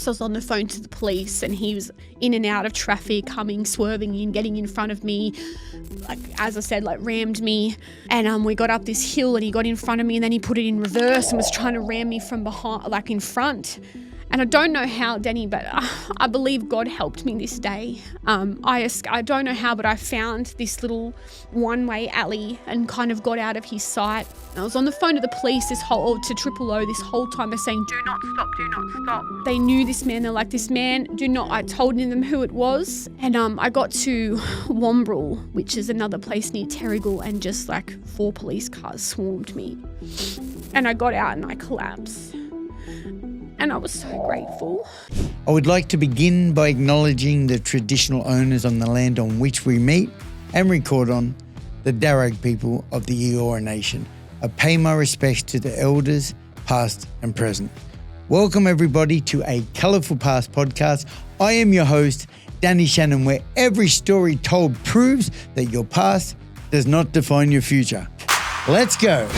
So I was on the phone to the police and he was in and out of traffic, coming, swerving in, getting in front of me. Like, as I said, like rammed me. And we got up this hill and he got in front of me and then he put it in reverse and was trying to ram me from behind, like in front. And I don't know how, Danny, but I believe God helped me this day. I don't know how, but I found this little one-way alley and kind of got out of his sight. I was on the phone to the police to Triple O this whole time. They're saying, do not stop, do not stop. They knew this man. They're like, this man, do not. I told them who it was. And I got to Wombrel, which is another place near Terrigal, and just like 4 police cars swarmed me. And I got out and I collapsed. And I was so grateful. I would like to begin by acknowledging the traditional owners on the land on which we meet and record on, the Darug people of the Eora Nation. I pay my respects to the elders, past and present. Welcome everybody to A Colourful Past Podcast. I am your host, Danny Shannon, where every story told proves that your past does not define your future. Let's go.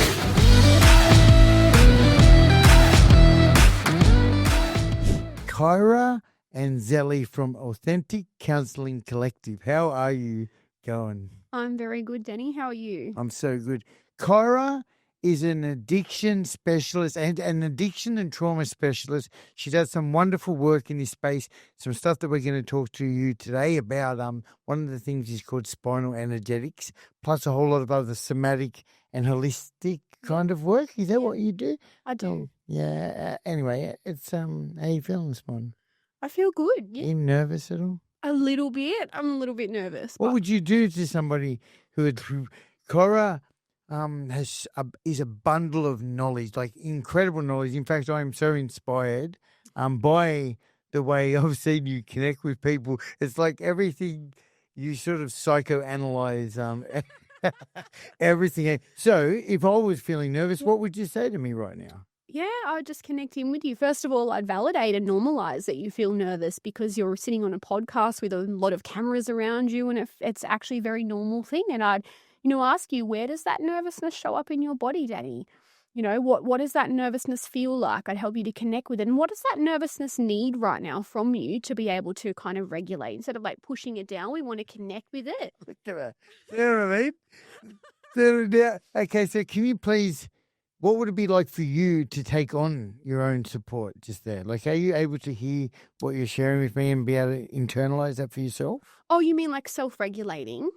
Kyra and Zelly from Authentic Counselling Collective. How are you going? I'm very good, Danny. How are you? I'm so good. Kyra is an addiction specialist and an addiction and trauma specialist. She does some wonderful work in this space, some stuff that we're going to talk to you today about. One of the things is called spinal energetics, plus a whole lot of other somatic and holistic kind of work. Is that what you do? I do. Yeah. Anyway, it's how you feeling this morning? I feel good. Yeah. Are you nervous at all? A little bit. I'm a little bit nervous. What would you do to somebody who had Kyra is a bundle of knowledge, like incredible knowledge. In fact, I am so inspired by the way I've seen you connect with people. It's like everything you sort of psychoanalyze. Everything. So if I was feeling nervous, what would you say to me right now? Yeah, I would just connect in with you. First of all, I'd validate and normalize that you feel nervous because you're sitting on a podcast with a lot of cameras around you, and it's actually a very normal thing. And I'd, ask you, where does that nervousness show up in your body, Danny? What does that nervousness feel like? I'd help you to connect with it. And what does that nervousness need right now from you to be able to kind of regulate? Instead of like pushing it down, we want to connect with it. Look at that. You know what I mean? Settle down. Okay, so can you please, what would it be like for you to take on your own support just there? Like, are you able to hear what you're sharing with me and be able to internalize that for yourself? Oh, you mean like self-regulating?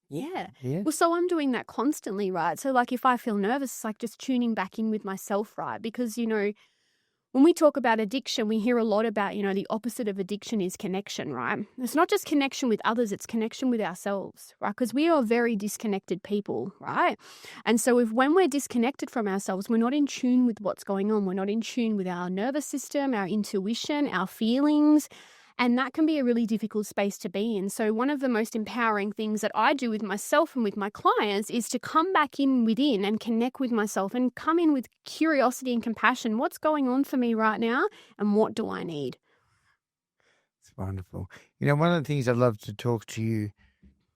Yeah. Well, so I'm doing that constantly, right? So like if I feel nervous, it's like just tuning back in with myself, right? Because, when we talk about addiction, we hear a lot about, the opposite of addiction is connection, right? It's not just connection with others, it's connection with ourselves, right? Because we are very disconnected people, right? And so when we're disconnected from ourselves, we're not in tune with what's going on. We're not in tune with our nervous system, our intuition, our feelings. And that can be a really difficult space to be in. So one of the most empowering things that I do with myself and with my clients is to come back in within and connect with myself and come in with curiosity and compassion. What's going on for me right now and what do I need? It's wonderful. One of the things I'd love to talk to you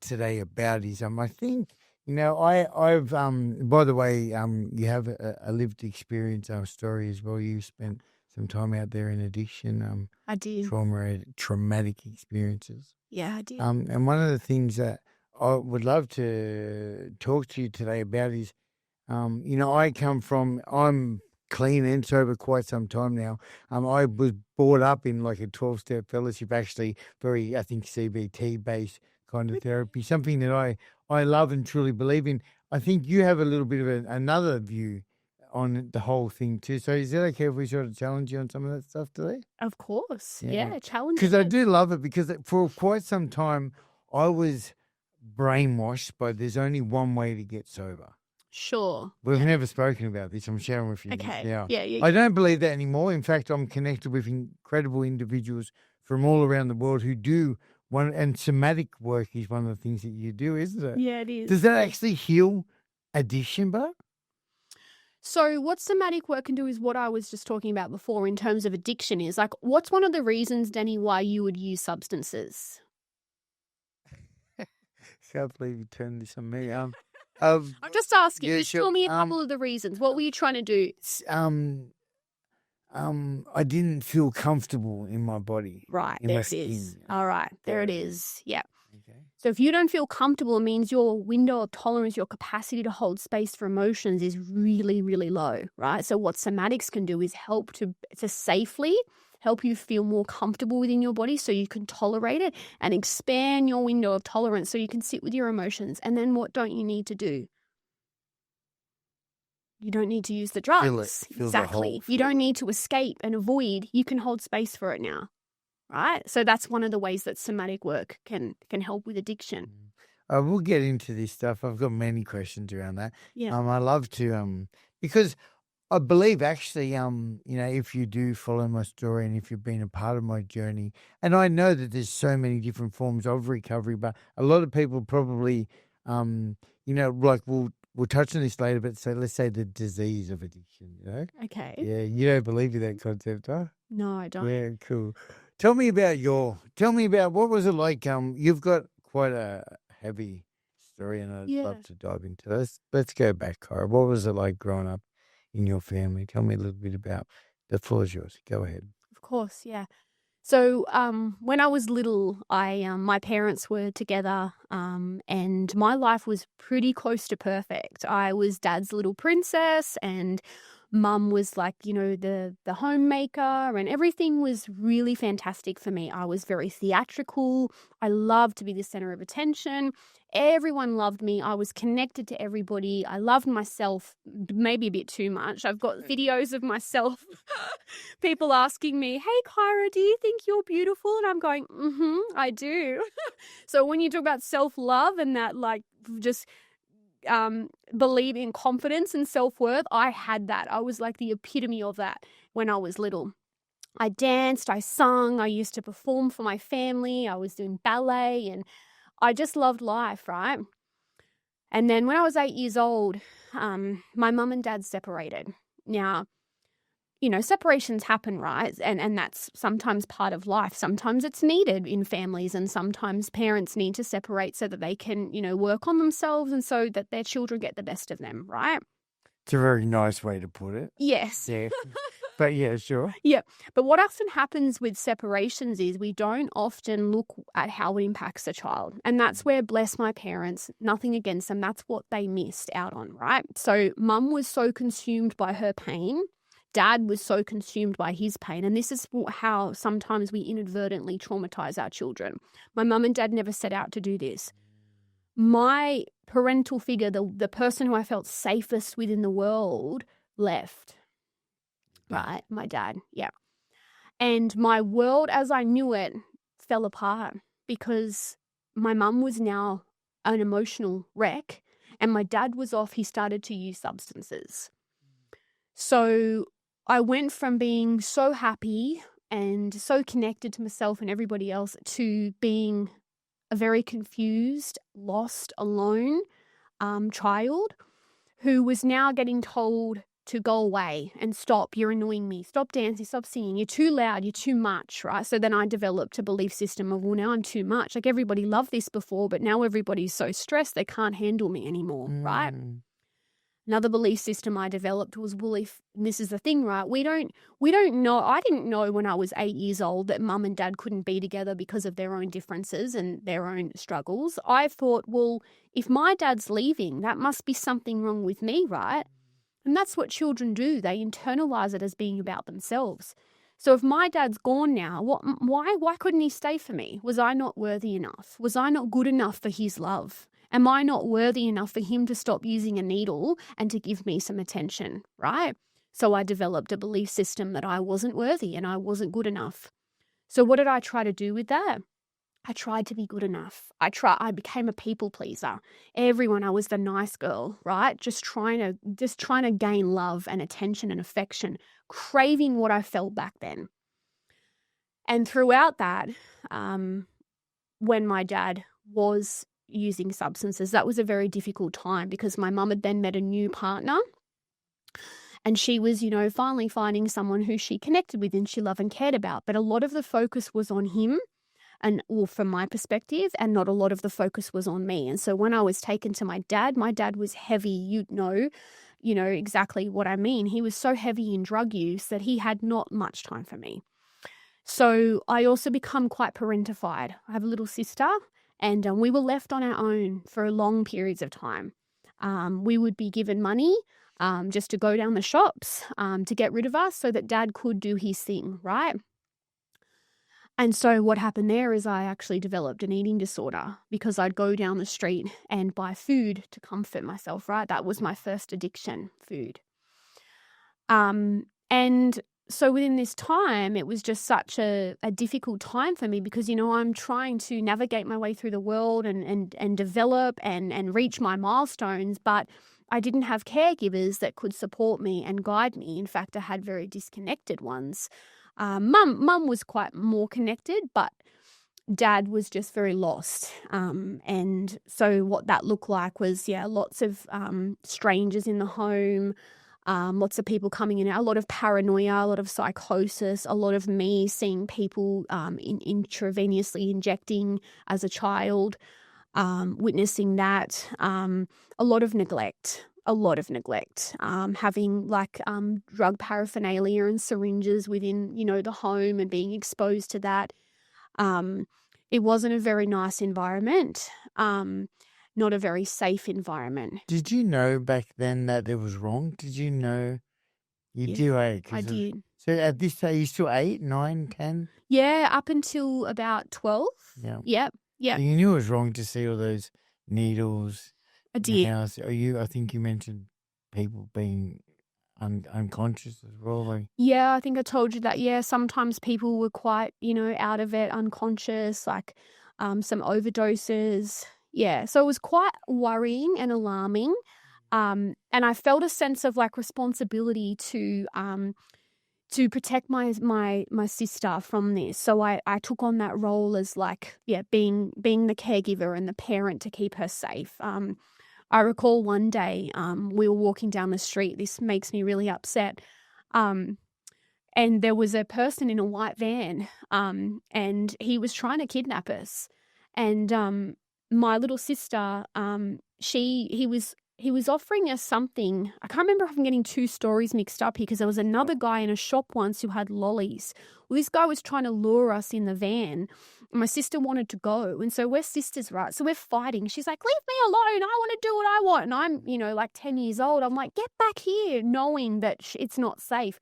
today about is I think, I've by the way, you have a lived experience, story as well. You spent some time out there in addiction. I did. Traumatic experiences. Yeah, I did. And one of the things that I would love to talk to you today about is, I'm clean and sober quite some time now. I was brought up in like a 12-step fellowship, actually very, I think, CBT-based kind of therapy, something that I love and truly believe in. I think you have a little bit of another view on the whole thing too. So is it okay if we sort of challenge you on some of that stuff today? Of course. Yeah, challenge. Because I do love it, because for quite some time I was brainwashed by there's only one way to get sober. Sure. We've never spoken about this. I'm sharing with you now. Yeah. I don't believe that anymore. In fact, I'm connected with incredible individuals from all around the world who do and somatic work is one of the things that you do, isn't it? Yeah, it is. Does that actually heal addiction, but? So what somatic work can do is what I was just talking about before in terms of addiction is like, what's one of the reasons, Danny, why you would use substances? I can't believe you turned this on me. I'm just asking. Just tell me a couple of the reasons. What were you trying to do? I didn't feel comfortable in my body. Right, in there my it is. skin. All right, there it is. Yeah. Okay. So if you don't feel comfortable, it means your window of tolerance, your capacity to hold space for emotions is really, really low, right? So what somatics can do is help to safely help you feel more comfortable within your body so you can tolerate it and expand your window of tolerance so you can sit with your emotions. And then what don't you need to do? You don't need to use the drugs. Feel exactly. You don't need to escape and avoid. You can hold space for it now. Right? So that's one of the ways that somatic work can help with addiction. We'll get into this stuff. I've got many questions around that. Yeah. I love to because I believe actually if you do follow my story and if you've been a part of my journey, and I know that there's so many different forms of recovery, but a lot of people probably like we'll touch on this later, but so let's say the disease of addiction, Okay. Yeah, you don't believe in that concept, huh? No, I don't. Yeah, cool. Tell me about what was it like? You've got quite a heavy story, and I'd love to dive into this. Let's go back, Kyra. What was it like growing up in your family? Tell me a little bit about. The floor is yours. Go ahead. Of course, yeah. So when I was little, my parents were together, and my life was pretty close to perfect. I was Dad's little princess, and Mum was like, the homemaker, and everything was really fantastic for me. I was very theatrical. I loved to be the center of attention. Everyone loved me. I was connected to everybody. I loved myself maybe a bit too much. I've got videos of myself, people asking me, hey, Kyra, do you think you're beautiful? And I'm going, I do. So when you talk about self-love and that just believe in confidence and self-worth, I had that. I was like the epitome of that when I was little. I danced, I sung, I used to perform for my family, I was doing ballet, and I just loved life, right? And then when I was 8 years old, my mum and dad separated. Now, separations happen, right? And that's sometimes part of life. Sometimes it's needed in families, and sometimes parents need to separate so that they can, work on themselves and so that their children get the best of them, right? It's a very nice way to put it. Yes. Yeah. But yeah, sure. Yeah. But what often happens with separations is we don't often look at how it impacts a child. And that's where, bless my parents, nothing against them, that's what they missed out on, right? So Mum was so consumed by her pain. Dad was so consumed by his pain. And this is how sometimes we inadvertently traumatize our children. My mum and dad never set out to do this. My parental figure, the person who I felt safest with in the world, left. Right? My dad. Yeah. And my world as I knew it fell apart because my mum was now an emotional wreck and my dad was off. He started to use substances. So I went from being so happy and so connected to myself and everybody else to being a very confused, lost, alone child who was now getting told to go away and stop, you're annoying me, stop dancing, stop singing, you're too loud, you're too much, right? So then I developed a belief system of, well, now I'm too much. Like everybody loved this before, but now everybody's so stressed they can't handle me anymore, right? Another belief system I developed was, well, if this is the thing, right? We don't know. I didn't know when I was 8 years old that mum and dad couldn't be together because of their own differences and their own struggles. I thought, well, if my dad's leaving, that must be something wrong with me, right? And that's what children do. They internalize it as being about themselves. So if my dad's gone now, why couldn't he stay for me? Was I not worthy enough? Was I not good enough for his love? Am I not worthy enough for him to stop using a needle and to give me some attention, right? So I developed a belief system that I wasn't worthy and I wasn't good enough. So what did I try to do with that? I tried to be good enough. I became a people pleaser. Everyone, I was the nice girl, right? Just trying to gain love and attention and affection, craving what I felt back then. And throughout that, when my dad was using substances, that was a very difficult time because my mum had then met a new partner and she was, finally finding someone who she connected with and she loved and cared about. But a lot of the focus was on him. And well, from my perspective, and not a lot of the focus was on me. And so when I was taken to my dad was heavy, exactly what I mean. He was so heavy in drug use that he had not much time for me. So I also become quite parentified. I have a little sister, and we were left on our own for long periods of time. We would be given money just to go down the shops to get rid of us so that Dad could do his thing, right? And so what happened there is I actually developed an eating disorder because I'd go down the street and buy food to comfort myself, right? That was my first addiction, food. And so within this time, it was just such a difficult time for me because, I'm trying to navigate my way through the world and develop and reach my milestones, but I didn't have caregivers that could support me and guide me. In fact, I had very disconnected ones. Mum was quite more connected, but Dad was just very lost. And so what that looked like was, lots of strangers in the home, lots of people coming in, a lot of paranoia, a lot of psychosis, a lot of me seeing people intravenously injecting as a child, witnessing that, a lot of neglect, having drug paraphernalia and syringes within, the home and being exposed to that. It wasn't a very nice environment, not a very safe environment. Did you know back then that it was wrong? Did you know you do 8? I did. So at this stage, you still 8, 9, 10? Yeah, up until about 12. Yeah. Yep. So you knew it was wrong to see all those needles. I did. I think you mentioned people being unconscious as well. Yeah, I think I told you that. Yeah, sometimes people were quite, out of it, unconscious, some overdoses. Yeah, so it was quite worrying and alarming. And I felt a sense of responsibility to protect my sister from this. So I took on that role as being the caregiver and the parent to keep her safe. I recall one day we were walking down the street. This makes me really upset. And there was a person in a white van, and he was trying to kidnap us. And my little sister, he was offering us something. I can't remember if I'm getting two stories mixed up here because there was another guy in a shop once who had lollies. Well, this guy was trying to lure us in the van. My sister wanted to go. And so we're sisters, right? So we're fighting. She's like, leave me alone. I want to do what I want. And I'm, 10 years old. I'm like, get back here, knowing that it's not safe.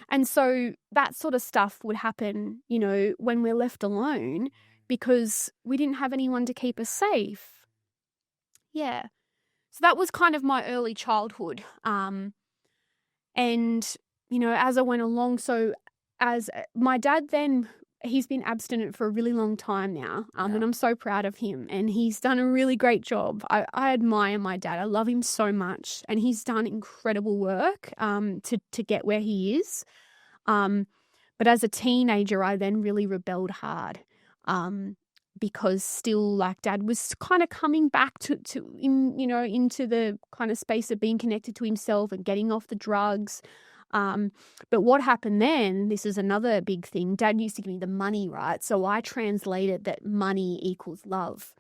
And so that sort of stuff would happen, when we're left alone because we didn't have anyone to keep us safe. Yeah. So that was kind of my early childhood. And, as I went along, so as my dad then, he's been abstinent for a really long time now. And I'm so proud of him. And he's done a really great job. I admire my dad. I love him so much. And he's done incredible work to get where he is. But as a teenager, I then really rebelled hard. Because still Dad was kind of coming back into the kind of space of being connected to himself and getting off the drugs. But what happened then, this is another big thing. Dad used to give me the money, right? So I translated that money equals love.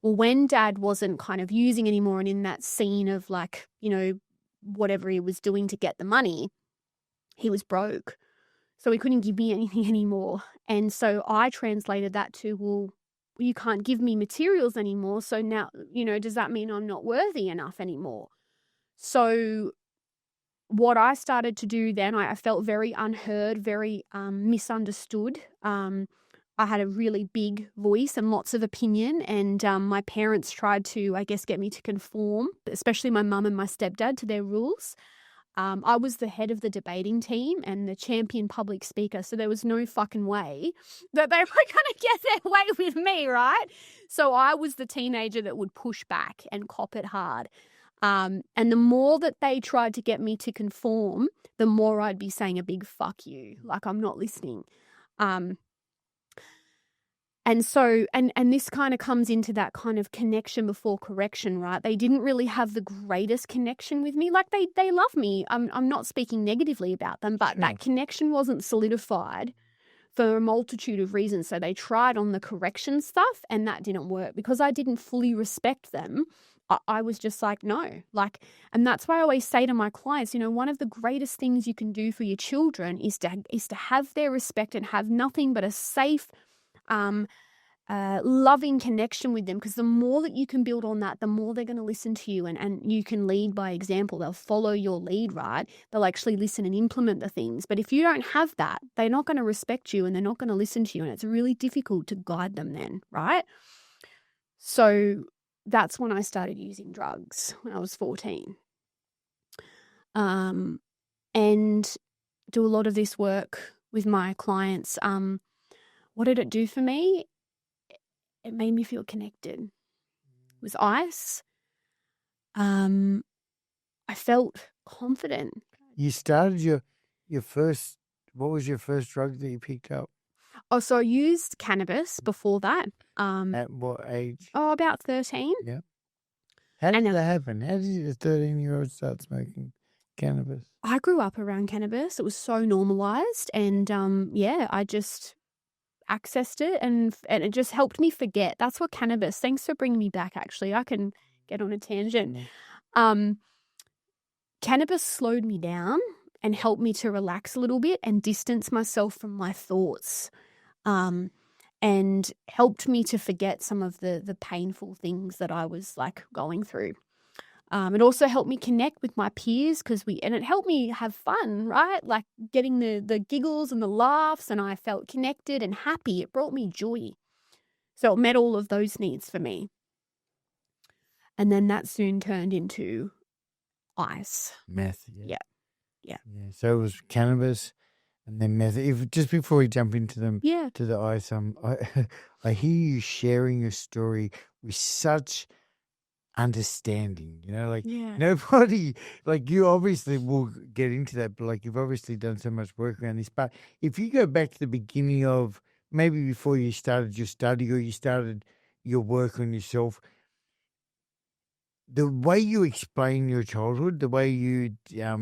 Well, when Dad wasn't kind of using anymore and in that scene of whatever he was doing to get the money, he was broke. So he couldn't give me anything anymore. And so I translated that to, well, you can't give me materials anymore. So now, does that mean I'm not worthy enough anymore? So what I started to do then, I felt very unheard, very misunderstood. I had a really big voice and lots of opinion. And my parents tried to, get me to conform, especially my mum and my stepdad, to their rules. I was the head of the debating team and the champion public speaker, so there was no fucking way that they were going to get their way with me, right? So I was the teenager that would push back and cop it hard. And the more that they tried to get me to conform, the more I'd be saying a big fuck you, I'm not listening. And so, and this kind of comes into that kind of connection before correction, right? They didn't really have the greatest connection with me. They love me. I'm not speaking negatively about them, but that connection wasn't solidified for a multitude of reasons. So they tried on the correction stuff and that didn't work because I didn't fully respect them I was just like, no. Like, and that's why I always say to my clients, you know, one of the greatest things you can do for your children is to have their respect and have nothing but a safe, loving connection with them, because the more that you can build on that, the more they're going to listen to you, and you can lead by example. They'll follow your lead, right? They'll actually listen and implement the things. But if you don't have that, they're not going to respect you and they're not going to listen to you, and it's really difficult to guide them then, right? So that's when I started using drugs, when I was 14. And do a lot of this work with my clients. What did it do for me? It made me feel connected. It was ice. I felt confident. You started your first, what was your first drug that you picked up? Oh, so I used cannabis before that. At what age? Oh, about 13. Yeah. How did that happen? How did a 13-year-old start smoking cannabis? I grew up around cannabis. It was so normalized, and I just accessed it, and it just helped me forget. That's what cannabis. Thanks for bringing me back. Actually, I can get on a tangent. Cannabis slowed me down and helped me to relax a little bit and distance myself from my thoughts, and helped me to forget some of the painful things that I was like going through. It also helped me connect with my peers, and it helped me have fun, right? Like getting the giggles and the laughs, and I felt connected and happy. It brought me joy. So it met all of those needs for me. And then that soon turned into ice. Meth. Yeah. So it was cannabis and then meth. Just before we jump into them, Yeah. to the ice, I hear you sharing your story with such understanding, like nobody, like you obviously will get into that, but like you've obviously done so much work around this. But if you go back to the beginning of maybe before you started your study or you started your work on yourself, the way you explain your childhood, the way you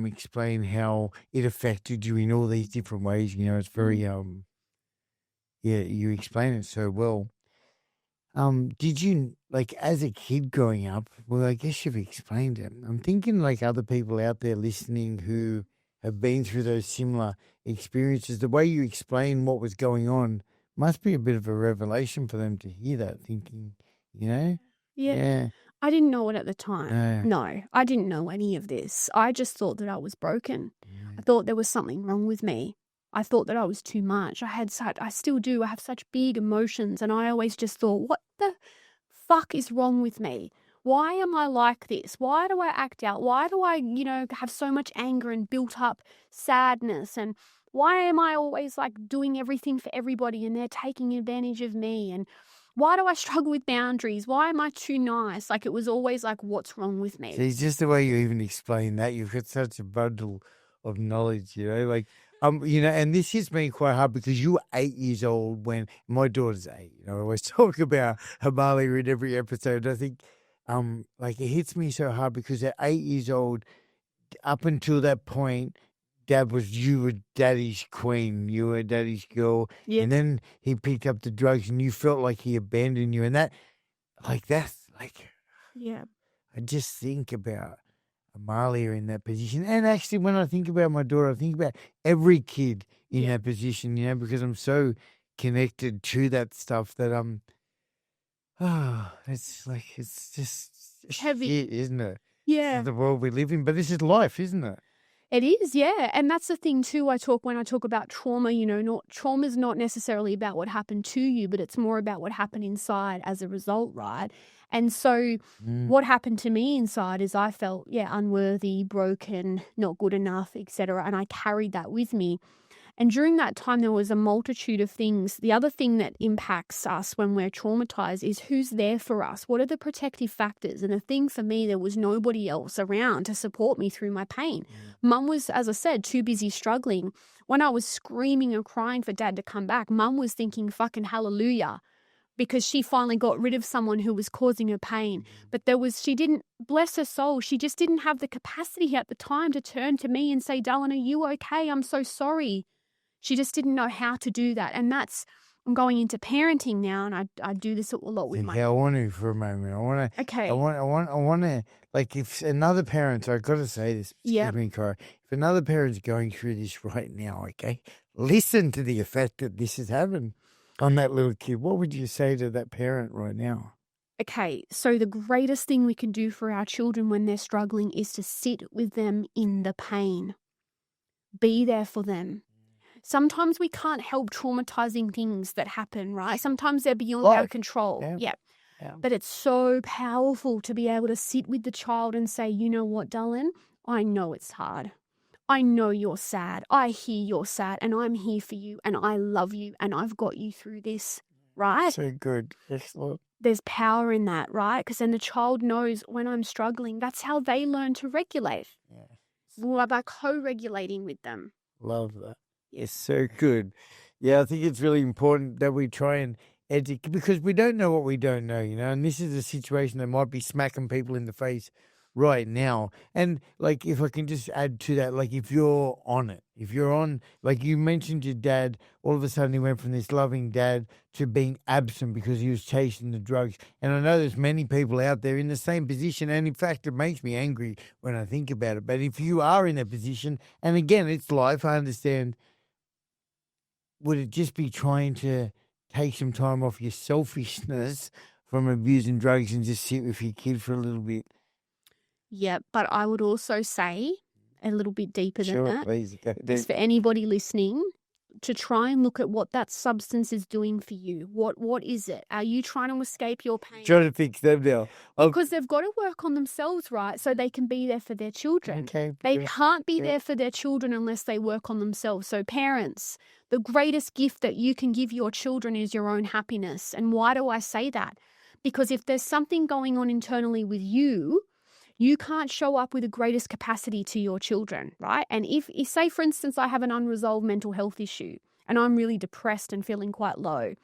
explain how it affected you in all these different ways, it's very you explain it so well. Did you, like, as a kid growing up, well, I guess you've explained it. I'm thinking like other people out there listening who have been through those similar experiences, the way you explain what was going on must be a bit of a revelation for them to hear that, thinking, Yeah. I didn't know it at the time. No, I didn't know any of this. I just thought that I was broken. I thought there was something wrong with me. I thought that I was too much. I still do. I have such big emotions, and I always just thought, what the fuck is wrong with me? Why am I like this? Why do I act out? Why do I, have so much anger and built up sadness? And why am I always like doing everything for everybody and they're taking advantage of me? And why do I struggle with boundaries? Why am I too nice? Like, it was always like, what's wrong with me? See, just the way you even explain that, you've got such a bundle of knowledge, and this hits me quite hard because you were 8 years old when my daughter's 8. I always talk about Himalaya in every episode. I think, it hits me so hard because at 8 years old, up until that point, you were daddy's queen, you were daddy's girl, and then he picked up the drugs, and you felt like he abandoned you, and I just think about Amalia in that position. And actually, when I think about my daughter, I think about every kid in that position, because I'm so connected to that stuff that it's just heavy, shit, isn't it? Yeah. This is the world we live in, but this is life, isn't it? It is, yeah. And that's the thing too, when I talk about trauma, trauma's not necessarily about what happened to you, but it's more about what happened inside as a result, right? And so what happened to me inside is I felt, unworthy, broken, not good enough, etc. And I carried that with me. And during that time, there was a multitude of things. The other thing that impacts us when we're traumatized is who's there for us. What are the protective factors? And the thing for me, there was nobody else around to support me through my pain. Mum was, as I said, too busy struggling. When I was screaming and crying for Dad to come back, Mum was thinking fucking hallelujah, because she finally got rid of someone who was causing her pain. But she didn't, bless her soul, she just didn't have the capacity at the time to turn to me and say, darling, are you okay? I'm so sorry. She just didn't know how to do that. And that's I'm going into parenting now, and I do this a lot with I want to for a moment. Okay. I want to, like, if another parent, I've got to say this, Yeah. excuse me, Kyra, if another parent's going through this right now, okay, listen to the effect that this has having on that little kid. What would you say to that parent right now? Okay, so the greatest thing we can do for our children when they're struggling is to sit with them in the pain. Be there for them. Sometimes we can't help traumatizing things that happen, right? Sometimes they're beyond our control. Yeah. But it's so powerful to be able to sit with the child and say, you know what, darling? I know it's hard. I know you're sad. I hear you're sad, and I'm here for you, and I love you, and I've got you through this, right? So good. Excellent. There's power in that, right? Because then the child knows when I'm struggling, that's how they learn to regulate. Well, by co-regulating with them. Love that. It's so good. Yeah, I think it's really important that we try and educate, because we don't know what we don't know, and this is a situation that might be smacking people in the face right now. And, like, if I can just add to that, like, if you're on it, if you're on, like you mentioned your dad, all of a sudden he went from this loving dad to being absent because he was chasing the drugs. And I know there's many people out there in the same position. And in fact, it makes me angry when I think about it. But if you are in that position, and again, it's life, I understand, would it just be trying to take some time off your selfishness from abusing drugs and just sit with your kid for a little bit? Yeah, but I would also say a little bit deeper than that. Please, go deep. Is for anybody listening to try and look at what that substance is doing for you. What is it? Are you trying to escape your pain? Trying to fix them now. Because they've got to work on themselves, right? So they can be there for their children. Okay. They can't be there for their children unless they work on themselves. So parents, the greatest gift that you can give your children is your own happiness. And why do I say that? Because if there's something going on internally with you, you can't show up with the greatest capacity to your children, right? And if say, for instance, I have an unresolved mental health issue and I'm really depressed and feeling quite low,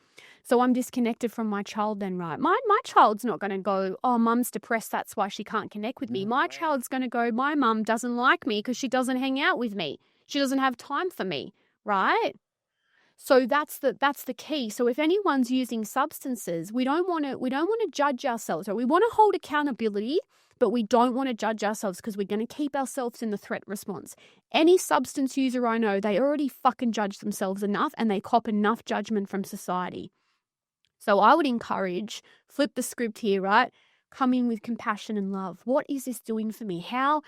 so I'm disconnected from my child then, right? My child's not going to go, oh, mum's depressed, that's why she can't connect with me. My child's going to go, my mum doesn't like me because she doesn't hang out with me. She doesn't have time for me, right? So that's the key. So if anyone's using substances, we don't want to judge ourselves. So we want to hold accountability, but we don't want to judge ourselves because we're going to keep ourselves in the threat response. Any substance user I know, they already fucking judge themselves enough and they cop enough judgment from society. So I would encourage, flip the script here, right? Come in with compassion and love. What is this doing for me? How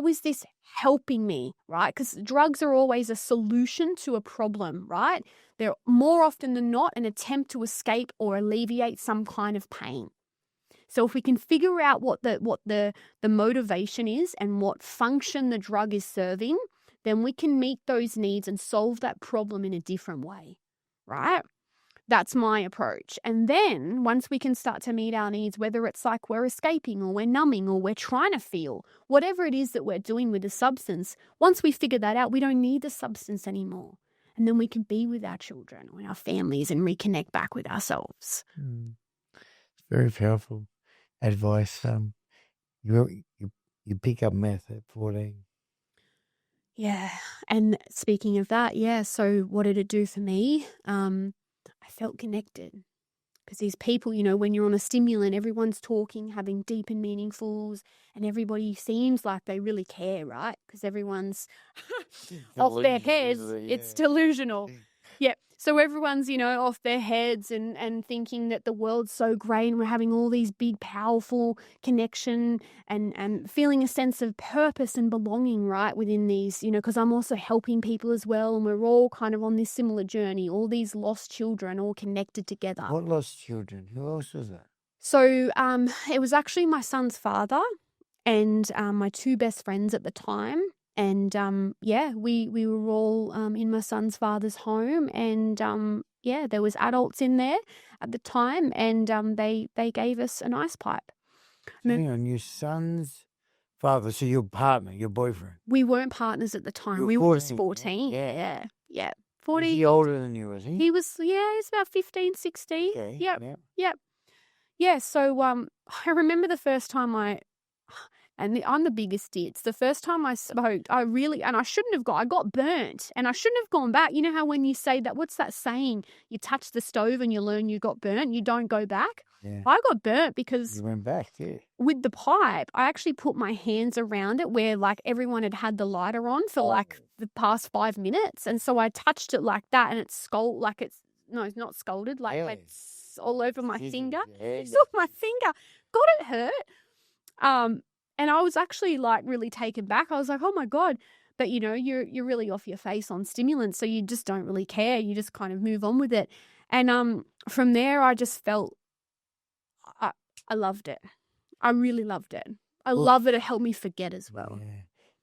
is this helping me, right? Because drugs are always a solution to a problem, right? They're more often than not an attempt to escape or alleviate some kind of pain. So if we can figure out what the motivation is and what function the drug is serving, then we can meet those needs and solve that problem in a different way, right? That's my approach. And then once we can start to meet our needs, whether it's like we're escaping or we're numbing or we're trying to feel, whatever it is that we're doing with the substance, once we figure that out, we don't need the substance anymore. And then we can be with our children or our families and reconnect back with ourselves. It's very powerful advice. You pick up meth at 14. Yeah. And speaking of that, yeah, so what did it do for me? I felt connected because these people, when you're on a stimulant, everyone's talking, having deep and meaningfuls, and everybody seems like they really care, right? Because everyone's off their heads. Yeah. It's delusional. Yeah. So everyone's, off their heads and thinking that the world's so great and we're having all these big, powerful connection and feeling a sense of purpose and belonging, right, within these, because I'm also helping people as well. And we're all kind of on this similar journey, all these lost children all connected together. What lost children? Who else was that? So it was actually my son's father and my two best friends at the time. And, we were all in my son's father's home and, there was adults in there at the time and they gave us an ice pipe. Hang on, your son's father, so your partner, your boyfriend? We weren't partners at the time. We were 14. Yeah. 40. Was he older than you, was he? He was about 15, 16. Okay. Yep. Yeah, so I remember the first time And I'm the biggest ditz. The first time I smoked, and I shouldn't have I got burnt and I shouldn't have gone back. You know how when you say that, what's that saying? You touch the stove and you learn you got burnt, you don't go back. Yeah. I got burnt because You went back, yeah. with the pipe, I actually put my hands around it where like everyone had the lighter on for like the past 5 minutes. And so I touched it like that and it's it's not scalded, like Really? it's all over my finger. Yeah. It's off my finger. God, it hurt. And I was actually like really taken back. I was like, oh my God. But you know, you're really off your face on stimulants. So you just don't really care. You just kind of move on with it. And from there, I just felt I loved it. I really loved it. I love it. It helped me forget as well.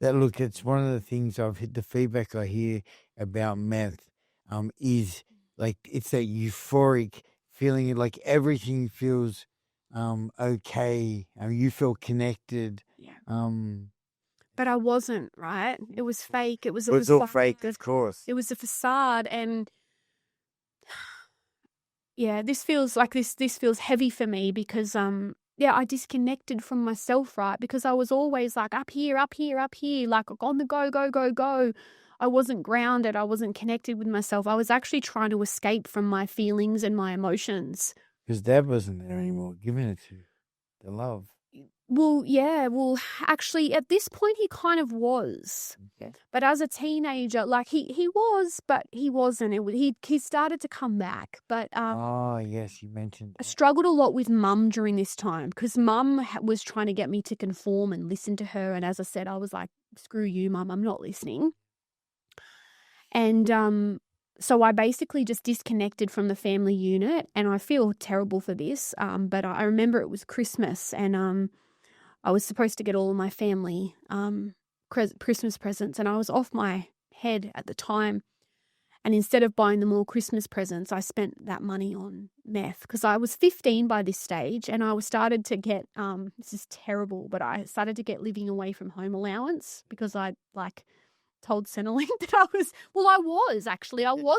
Yeah. Look, it's one of the things I've hit the feedback I hear about meth is like it's that euphoric feeling, like everything feels okay. You feel connected. Yeah. Um, But I wasn't, right? It was fake. It was all fake, of course. It was a facade. And yeah, this feels like this feels heavy for me because I disconnected from myself, right? Because I was always like up here, like on the go. I wasn't grounded. I wasn't connected with myself. I was actually trying to escape from my feelings and my emotions. Because Dad wasn't there anymore, giving it to the love. Well, yeah. Well, actually, at this point, he kind of was. Okay. But as a teenager, like he was, but he wasn't. He started to come back. But Oh, yes, you mentioned I that. struggled a lot with Mum during this time because Mum was trying to get me to conform and listen to her. And as I said, I was like, screw you, Mum, I'm not listening. And so I basically just disconnected from the family unit, and I feel terrible for this. But I remember it was Christmas, and I was supposed to get all of my family Christmas presents, and I was off my head at the time. And instead of buying them all Christmas presents, I spent that money on meth because I was 15 by this stage, and I started to get this is terrible, but I started to get living away from home allowance because I told Centrelink that I was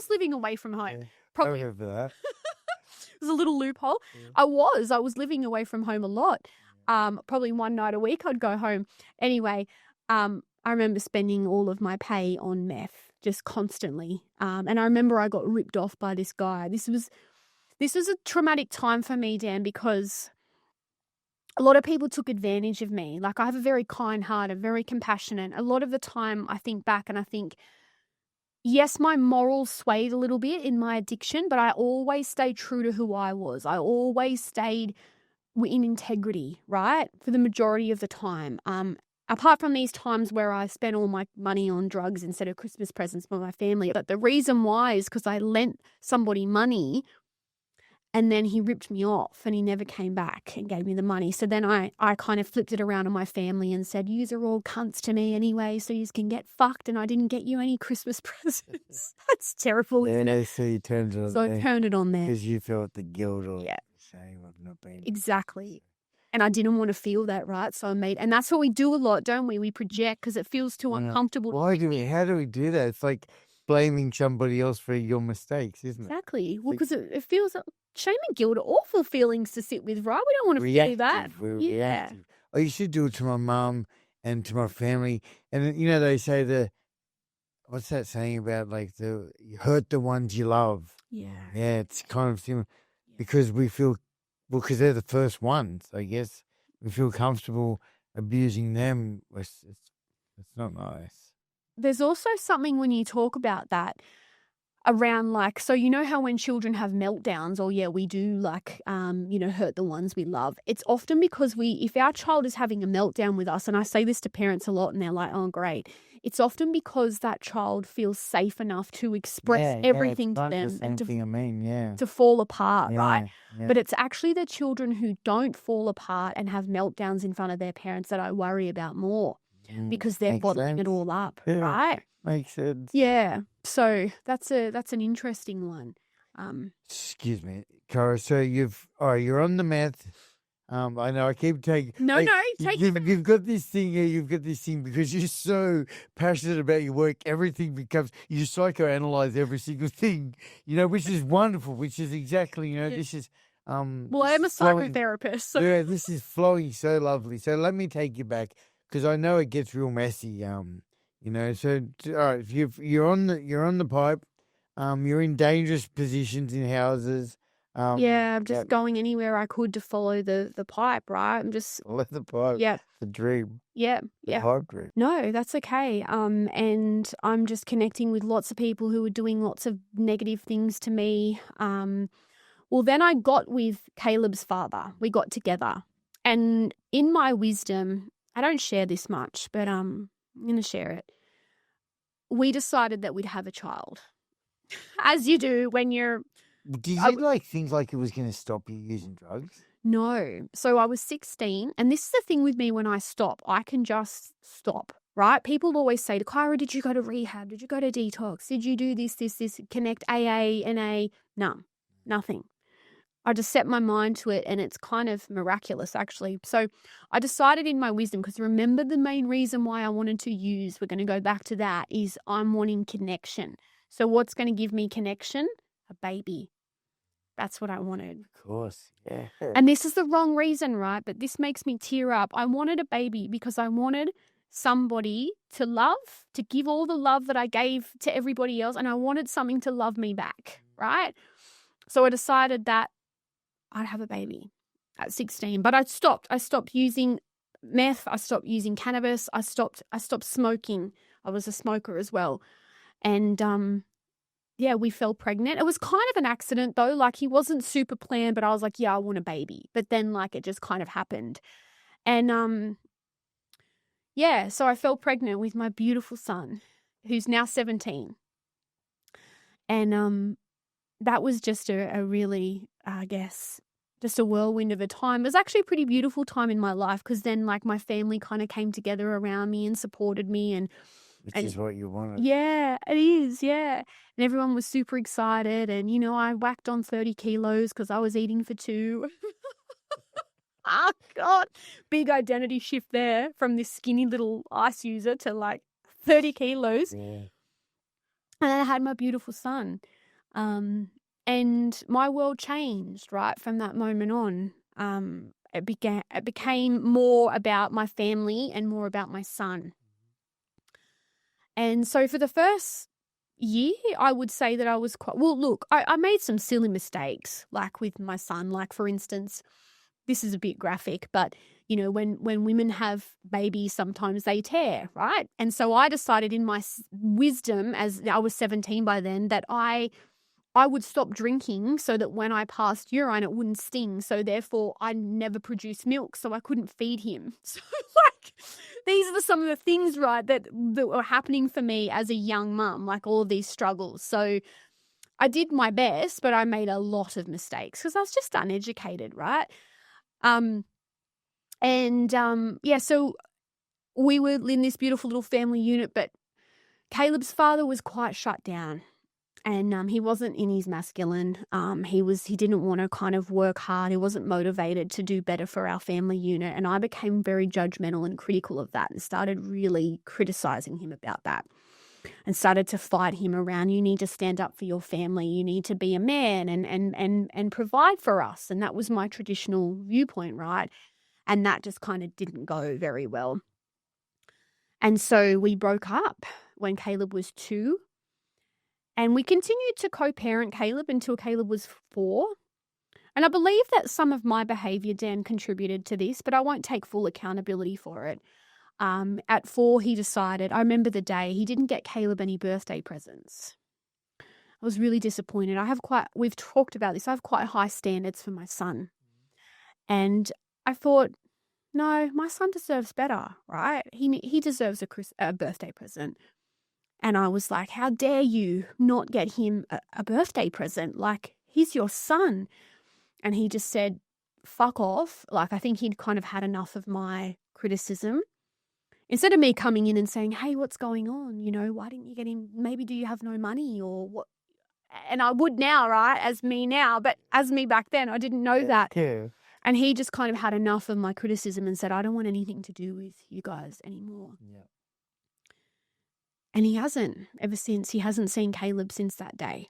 living away from home. Yeah. Probably I remember that. it was a little loophole. Yeah. I was living away from home a lot. Probably one night a week I'd go home. Anyway, I remember spending all of my pay on meth just constantly. And I remember I got ripped off by this guy. This was a traumatic time for me, Dan, because a lot of people took advantage of me. Like, I have a very kind heart, I'm very compassionate. A lot of the time I think back and I think, yes, my morals swayed a little bit in my addiction, but I always stayed true to who I was. I always stayed in integrity, right? For the majority of the time. Apart from these times where I spent all my money on drugs instead of Christmas presents for my family. But the reason why is because I lent somebody money and then he ripped me off and he never came back and gave me the money. So then I kind of flipped it around on my family and said, yous are all cunts to me anyway, so yous can get fucked, and I didn't get you any Christmas presents. That's terrible. Yeah, no, so you turned it on So I turned it on there. because you felt the guilt or Yeah. shame of not being. Exactly. And I didn't want to feel that, right? So and that's what we do a lot, don't we? We project because it feels too uncomfortable. How do we do that? It's like blaming somebody else for your mistakes, isn't it? Exactly. Well, because it feels shame and guilt are awful feelings to sit with, right? We don't want to feel that. We're Yeah. reactive. I used to do it to my mum and to my family. And, you know, they say what's that saying about like you hurt the ones you love? Yeah. Yeah, it's kind of similar because we feel, because they're the first ones, I guess. We feel comfortable abusing them. It's not nice. There's also something when you talk about that around like, so you know how when children have meltdowns, or we do like, hurt the ones we love. It's often because if our child is having a meltdown with us, and I say this to parents a lot and they're like, oh, great. It's often because that child feels safe enough to express everything to them and to fall apart, right? Yeah. But it's actually the children who don't fall apart and have meltdowns in front of their parents that I worry about more because they're bottling it all up, right? Makes sense. Yeah. So that's an interesting one. Excuse me, Kyra. So you're on the meth. I know I keep taking. You've got this thing here. You've got this thing because you're so passionate about your work. Everything becomes, you psychoanalyze every single thing, which is wonderful. Which is exactly, this is Well, I'm a flowing. psychotherapist. So. Yeah, this is flowing so lovely. So let me take you back because I know it gets real messy. So all right, if you're on the pipe, you're in dangerous positions in houses. Yeah, I'm just going anywhere I could to follow the pipe, right? I'm just let the pipe. Yeah. The dream. Yeah. The pipe dream. No, that's okay. And I'm just connecting with lots of people who are doing lots of negative things to me. Well, then I got with Caleb's father. We got together. And in my wisdom, I don't share this much, but I'm going to share it. We decided that we'd have a child. As you do when you're... Did you think like it was going to stop you using drugs? No. So I was 16, and this is the thing with me when I stop. I can just stop, right? People always say to Kyra, did you go to rehab? Did you go to detox? Did you do this, connect AA, NA? No, nothing. I just set my mind to it, and it's kind of miraculous, actually. So I decided in my wisdom, because remember the main reason why I wanted to use, we're going to go back to that, is I'm wanting connection. So what's going to give me connection? A baby. That's what I wanted. Of course, yeah. And this is the wrong reason, right? But this makes me tear up. I wanted a baby because I wanted somebody to love, to give all the love that I gave to everybody else, and I wanted something to love me back, right? So I decided that I'd have a baby at 16. But I stopped. I stopped using meth. I stopped using cannabis. I stopped smoking. I was a smoker as well. And yeah, we fell pregnant. It was kind of an accident though. Like he wasn't super planned, but I was like, yeah, I want a baby. But then like it just kind of happened. And yeah, so I fell pregnant with my beautiful son, who's now 17. And that was just a really, I guess, just a whirlwind of a time. It was actually a pretty beautiful time in my life because then like my family kind of came together around me and supported me Which is what you wanted. Yeah, it is, yeah. And everyone was super excited. And, I whacked on 30 kilos because I was eating for two. Oh, God. Big identity shift there from this skinny little ice user to like 30 kilos. Yeah. And then I had my beautiful son. And my world changed, right, from that moment on. It became more about my family and more about my son. And so for the first year, I would say that I was quite, well, look, I made some silly mistakes, like with my son. Like, for instance, this is a bit graphic, but, when women have babies, sometimes they tear, right? And so I decided in my wisdom, as I was 17 by then, that I would stop drinking so that when I passed urine, it wouldn't sting. So therefore, I never produced milk, so I couldn't feed him. So like, these are some of the things, right, that were happening for me as a young mum, like all of these struggles. So I did my best, but I made a lot of mistakes because I was just uneducated, right? Yeah, so we were in this beautiful little family unit, but Caleb's father was quite shut down. And he wasn't in his masculine. He didn't want to kind of work hard. He wasn't motivated to do better for our family unit. And I became very judgmental and critical of that and started really criticizing him about that and started to fight him around, you need to stand up for your family. You need to be a man and provide for us. And that was my traditional viewpoint, right? And that just kind of didn't go very well. And so we broke up when Caleb was 2. And we continued to co-parent Caleb until Caleb was 4. And I believe that some of my behaviour, Dan, contributed to this, but I won't take full accountability for it. At 4, he decided, I remember the day, he didn't get Caleb any birthday presents. I was really disappointed. We've talked about this, I have quite high standards for my son. And I thought, no, my son deserves better, right? He deserves a birthday present. And I was like, how dare you not get him a birthday present? Like, he's your son. And he just said, fuck off. Like, I think he'd kind of had enough of my criticism. Instead of me coming in and saying, hey, what's going on? Why didn't you get him? Maybe do you have no money or what? And I would now, right, as me now. But as me back then, I didn't know that. Yeah. And he just kind of had enough of my criticism and said, I don't want anything to do with you guys anymore. Yeah. And he hasn't ever since. He hasn't seen Caleb since that day.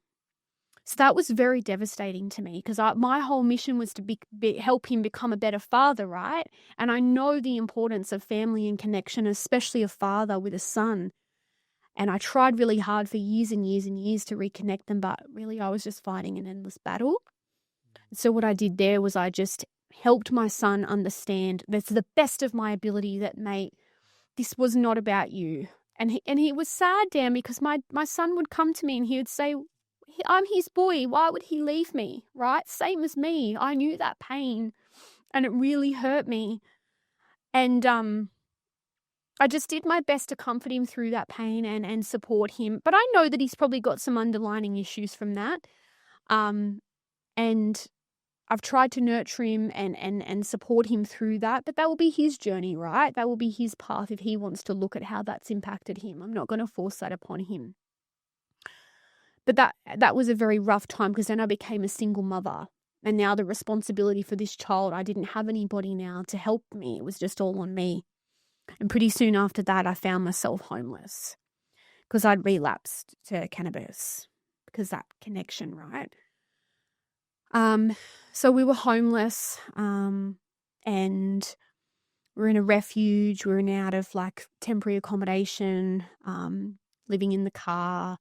So that was very devastating to me because my whole mission was to help him become a better father, right? And I know the importance of family and connection, especially a father with a son. And I tried really hard for years and years and years to reconnect them, but really I was just fighting an endless battle. So what I did there was I just helped my son understand that's the best of my ability that, mate, this was not about you. And he was sad, Dan, because my son would come to me and he would say, I'm his boy. Why would he leave me? Right? Same as me. I knew that pain and it really hurt me. And I just did my best to comfort him through that pain and support him. But I know that he's probably got some underlying issues from that. And I've tried to nurture him and support him through that. But that will be his journey, right? That will be his path if he wants to look at how that's impacted him. I'm not going to force that upon him. But that was a very rough time because then I became a single mother. And now the responsibility for this child, I didn't have anybody now to help me. It was just all on me. And pretty soon after that, I found myself homeless because I'd relapsed to cannabis because that connection, right? So we were homeless and we're in a refuge. We're in and out of like temporary accommodation, living in the car.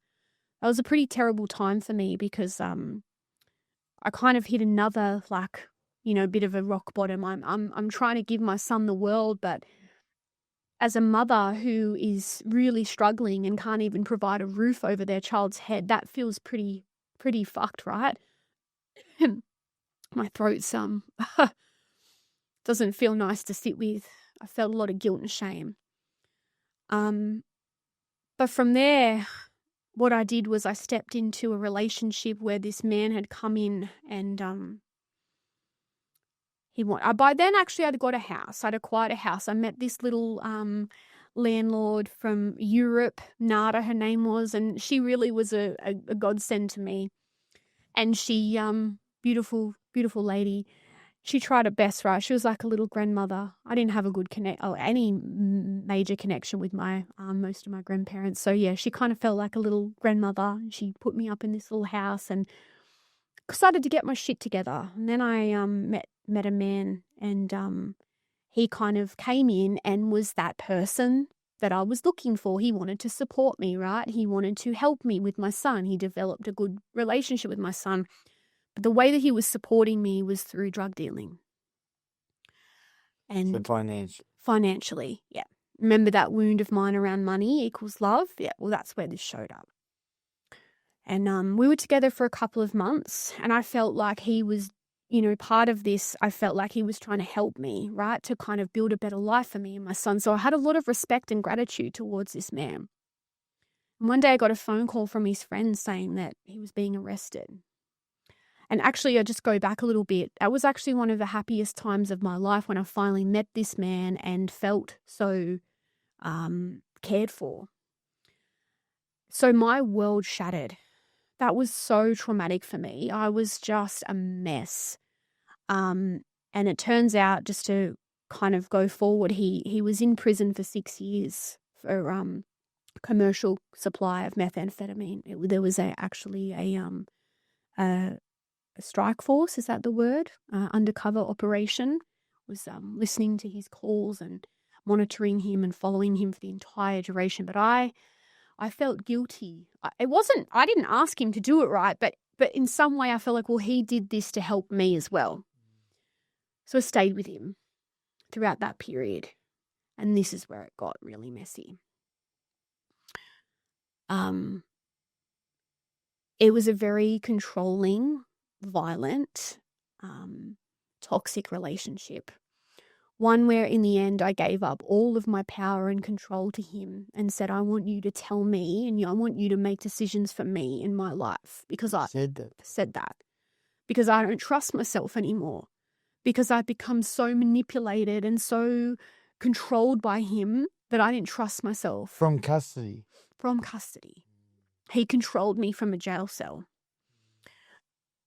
That was a pretty terrible time for me because I kind of hit another bit of a rock bottom. I'm trying to give my son the world, but as a mother who is really struggling and can't even provide a roof over their child's head, that feels pretty fucked, right? My throat's doesn't feel nice to sit with. I felt a lot of guilt and shame. But from there, what I did was I stepped into a relationship where this man had come in and by then actually I'd got a house. I'd acquired a house. I met this little landlord from Europe, Nada her name was, and she really was a godsend to me. And she, beautiful lady, she tried her best, right? She was like a little grandmother. I didn't have a good any major connection with my most of my grandparents. So yeah, she kind of felt like a little grandmother. She put me up in this little house and started to get my shit together. And then I met a man, and he kind of came in and was that person that I was looking for. He wanted to support me, right? He wanted to help me with my son. He developed a good relationship with my son. But the way that he was supporting me was through drug dealing. And So financially, yeah. Remember that wound of mine around money equals love? Yeah, well, that's where this showed up. And we were together for a couple of months, and I felt like he was, part of this. I felt like he was trying to help me, right, to kind of build a better life for me and my son. So I had a lot of respect and gratitude towards this man. And one day I got a phone call from his friends saying that he was being arrested. And actually, I just go back a little bit. That was actually one of the happiest times of my life when I finally met this man and felt so cared for. So my world shattered. That was so traumatic for me. I was just a mess. And it turns out, just to kind of go forward, he was in prison for 6 years for commercial supply of methamphetamine. There was actually a strike force, is that the word? Undercover operation. Was listening to his calls and monitoring him and following him for the entire duration. But I felt guilty. I didn't ask him to do it, right? But in some way I felt like, well, he did this to help me as well. So I stayed with him throughout that period. And this is where it got really messy. It was a very controlling, violent, toxic relationship. One where in the end I gave up all of my power and control to him and said, I want you to tell me and I want you to make decisions for me in my life, because I said that because I don't trust myself anymore, because I've become so manipulated and so controlled by him that I didn't trust myself. From custody. He controlled me from a jail cell.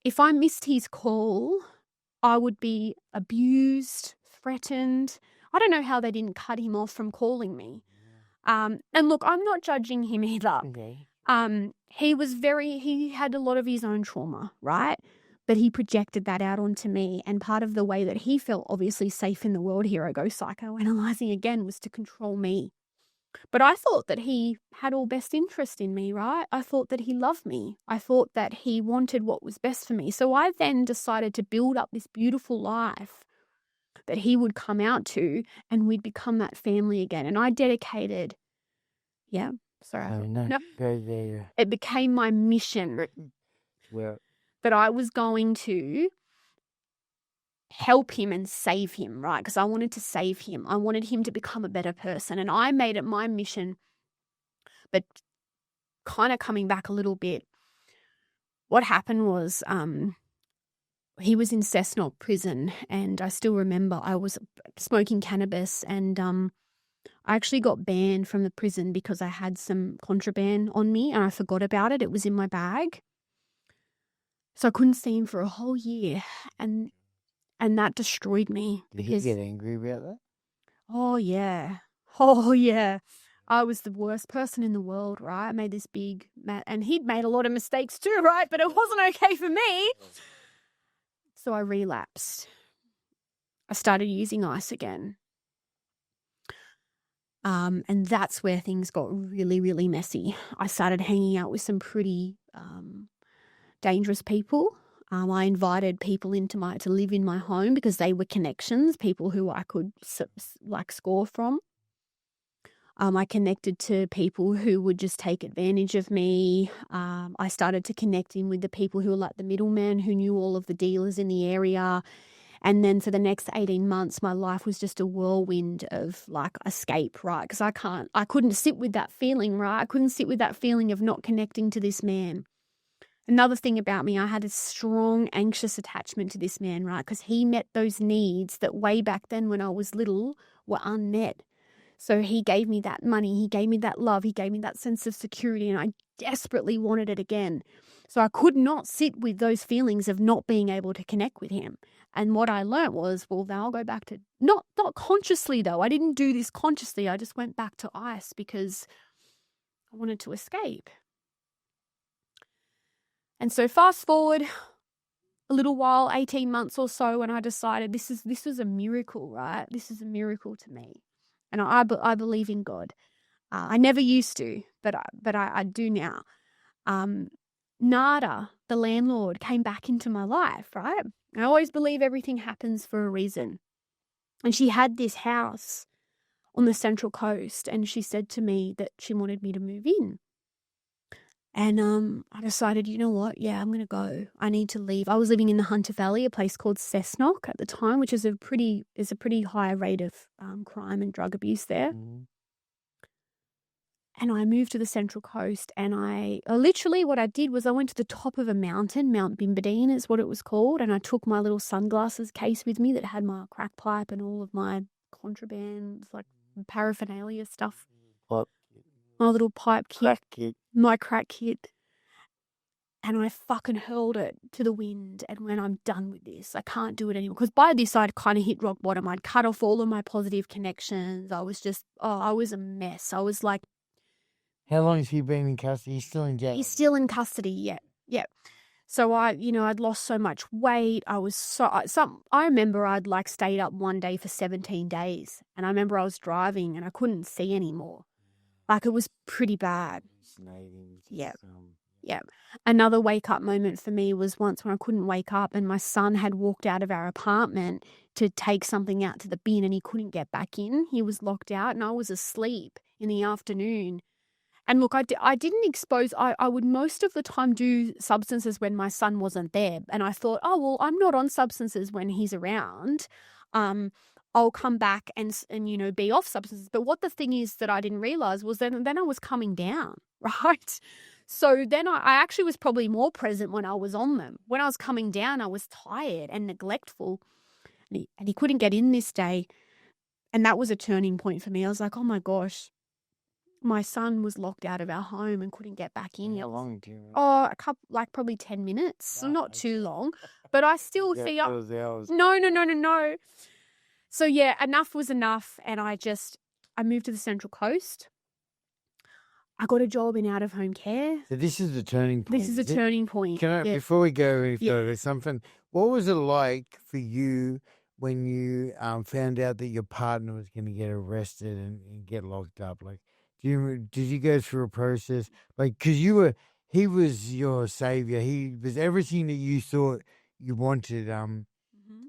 If I missed his call, I would be abused, threatened. I don't know how they didn't cut him off from calling me. And look, I'm not judging him either. Okay. he had a lot of his own trauma, right? But he projected that out onto me. And part of the way that he felt obviously safe in the world, here I go psychoanalyzing again, was to control me. But I thought that he had all best interest in me, right? I thought that he loved me. I thought that he wanted what was best for me. So I then decided to build up this beautiful life that he would come out to, and we'd become that family again. And I dedicated, yeah, sorry. Oh, no. Go there. It became my mission Well, that I was going to help him and save him, right? Because I wanted to save him. I wanted him to become a better person. And I made it my mission. But kind of coming back a little bit, what happened was he was in Cessnock prison, and I still remember I was smoking cannabis, and I actually got banned from the prison because I had some contraband on me and I forgot about it. It was in my bag. So I couldn't see him for a whole year, and that destroyed me. Did he get angry about that? Oh, yeah. Oh, yeah. I was the worst person in the world, right? I made this big, and he'd made a lot of mistakes too, right? But it wasn't okay for me. So I relapsed. I started using ice again. And that's where things got really, really messy. I started hanging out with some pretty dangerous people. I invited people to live in my home because they were connections, people who I could score from. I connected to people who would just take advantage of me. I started to connect in with the people who were like the middlemen, who knew all of the dealers in the area. And then for the next 18 months, my life was just a whirlwind of like escape, right? Because I couldn't sit with that feeling, right? I couldn't sit with that feeling of not connecting to this man. Another thing about me, I had a strong, anxious attachment to this man, right? Because he met those needs that way back then when I was little were unmet. So he gave me that money, he gave me that love, he gave me that sense of security, and I desperately wanted it again. So I could not sit with those feelings of not being able to connect with him. And what I learned was, well, then I'll go back to, not consciously though, I didn't do this consciously, I just went back to ice because I wanted to escape. And so fast forward a little while, 18 months or so, when I decided this was a miracle, right? This is a miracle to me. And I believe in God. I never used to, but I do now. Nada, the landlord, came back into my life, right? I always believe everything happens for a reason. And she had this house on the Central Coast, and she said to me that she wanted me to move in. And I decided, you know what? Yeah, I'm going to go. I need to leave. I was living in the Hunter Valley, a place called Cessnock at the time, which is a pretty high rate of crime and drug abuse there. Mm-hmm. And I moved to the Central Coast, and I literally what I did was I went to the top of a mountain, Mount Bimbadeen is what it was called, and I took my little sunglasses case with me that had my crack pipe and all of my contrabands, like paraphernalia stuff. What? My little pipe kit. Crack kit. My crack kit. And I fucking hurled it to the wind and when I'm done with this, I can't do it anymore. Because by this, I'd kind of hit rock bottom. I'd cut off all of my positive connections. I was just, I was a mess. I was like. How long has he been in custody? He's still in jail? He's still in custody, yeah. So I'd lost so much weight. I remember I'd like stayed up one day for 17 days. And I remember I was driving and I couldn't see anymore. Like it was pretty bad. Yeah. Yeah. Another wake up moment for me was once when I couldn't wake up and my son had walked out of our apartment to take something out to the bin and he couldn't get back in. He was locked out and I was asleep in the afternoon. And look, I didn't expose, I would most of the time do substances when my son wasn't there. And I thought, oh, well, I'm not on substances when he's around. I'll come back and be off substances. But what the thing is that I didn't realize was that then I was coming down, right? So then I actually was probably more present when I was on them. When I was coming down, I was tired and neglectful. And he couldn't get in this day. And that was a turning point for me. I was like, oh my gosh, my son was locked out of our home and couldn't get back in. How long did you? Oh, a couple, like probably 10 minutes. So not too long. But I still see up. Hours. No. So yeah, enough was enough, and I moved to the Central Coast. I got a job in out-of-home care. So this is the turning point. This is a turning point. Can I, before we go any further, something, what was it like for you when you found out that your partner was going to get arrested and get locked up? Like, did you go through a process? Like, because he was your savior. He was everything that you thought you wanted.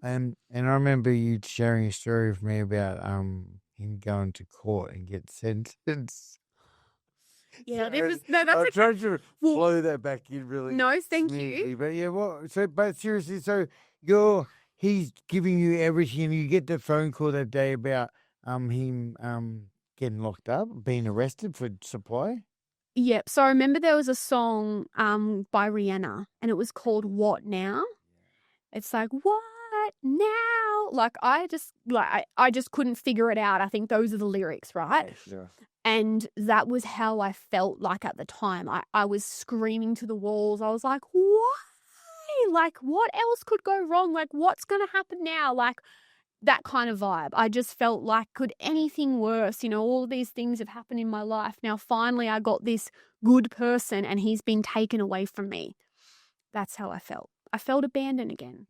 And I remember you sharing a story with me about him going to court and get sentenced. Yeah, Sorry, that's I'm trying to flow that back in really. No, thank smoothly, you. But yeah, but seriously, so he's giving you everything. You get the phone call that day about him getting locked up, being arrested for supply. Yep. So I remember there was a song by Rihanna, and it was called "What Now." It's like, what now? Like I just couldn't figure it out. I think those are the lyrics, right? Yeah, sure. And that was how I felt like at the time. I was screaming to the walls. I was like, why? Like, what else could go wrong? Like, what's going to happen now? Like, that kind of vibe. I just felt like, could anything worse? You know, all of these things have happened in my life. Now, finally, I got this good person and he's been taken away from me. That's how I felt. I felt abandoned again.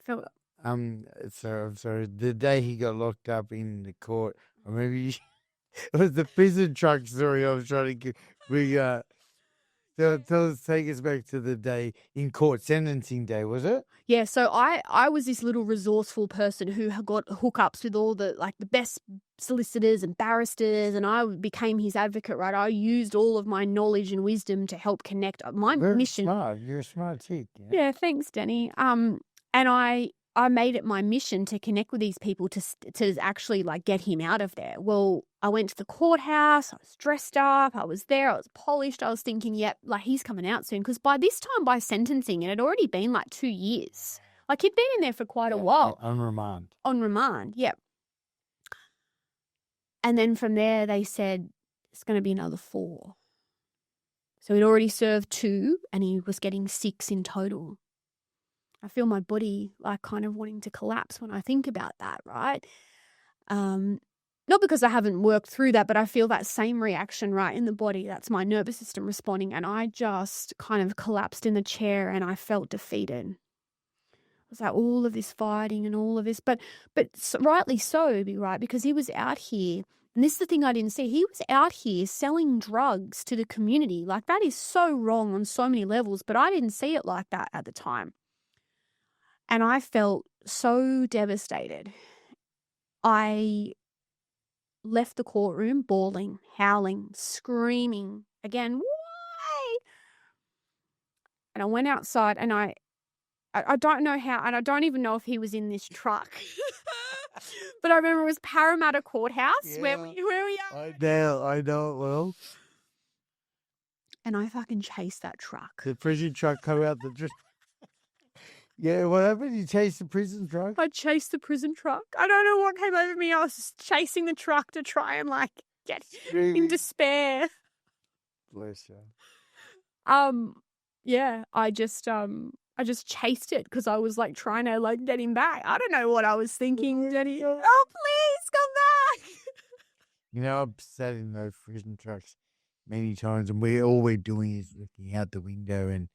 So the day he got locked up in the court, or maybe it was the prison truck story I was trying to bring up. Take us back to the day in court, sentencing day, was it? Yeah, so I was this little resourceful person who got hookups with all the best solicitors and barristers, and I became his advocate, right? I used all of my knowledge and wisdom to help connect my Very mission. smart. You're a smart chick. Yeah, thanks, Danny. And I made it my mission to connect with these people to actually get him out of there. Well, I went to the courthouse. I was dressed up. I was there. I was polished. I was thinking, yep, he's coming out soon. Because by this time, by sentencing, it had already been 2 years. He'd been in there for quite a while. On remand. On remand, yep. And then from there, they said it's going to be another 4. So he'd already served 2, and he was getting 6 in total. I feel my body kind of wanting to collapse when I think about that, right? Not because I haven't worked through that, but I feel that same reaction right in the body. That's my nervous system responding. And I just kind of collapsed in the chair and I felt defeated. It was all of this fighting and all of this, but rightly so, right? Because he was out here, and this is the thing I didn't see. He was out here selling drugs to the community. That is so wrong on so many levels, but I didn't see it like that at the time. And I felt so devastated. I left the courtroom bawling, howling, screaming again, why? And I went outside and I don't know how, and I don't even know if he was in this truck. But I remember it was Parramatta Courthouse where we are. I know it well. And I fucking chased that truck. The prison truck come out the... Yeah, what happened? You chased the prison truck? I chased the prison truck. I don't know what came over me. I was just chasing the truck to try and get in despair. Bless you. Yeah, I just chased it because I was trying to get him back. I don't know what I was thinking, Jenny. Oh, please come back. I've sat in those prison trucks many times, and all we're doing is looking out the window, and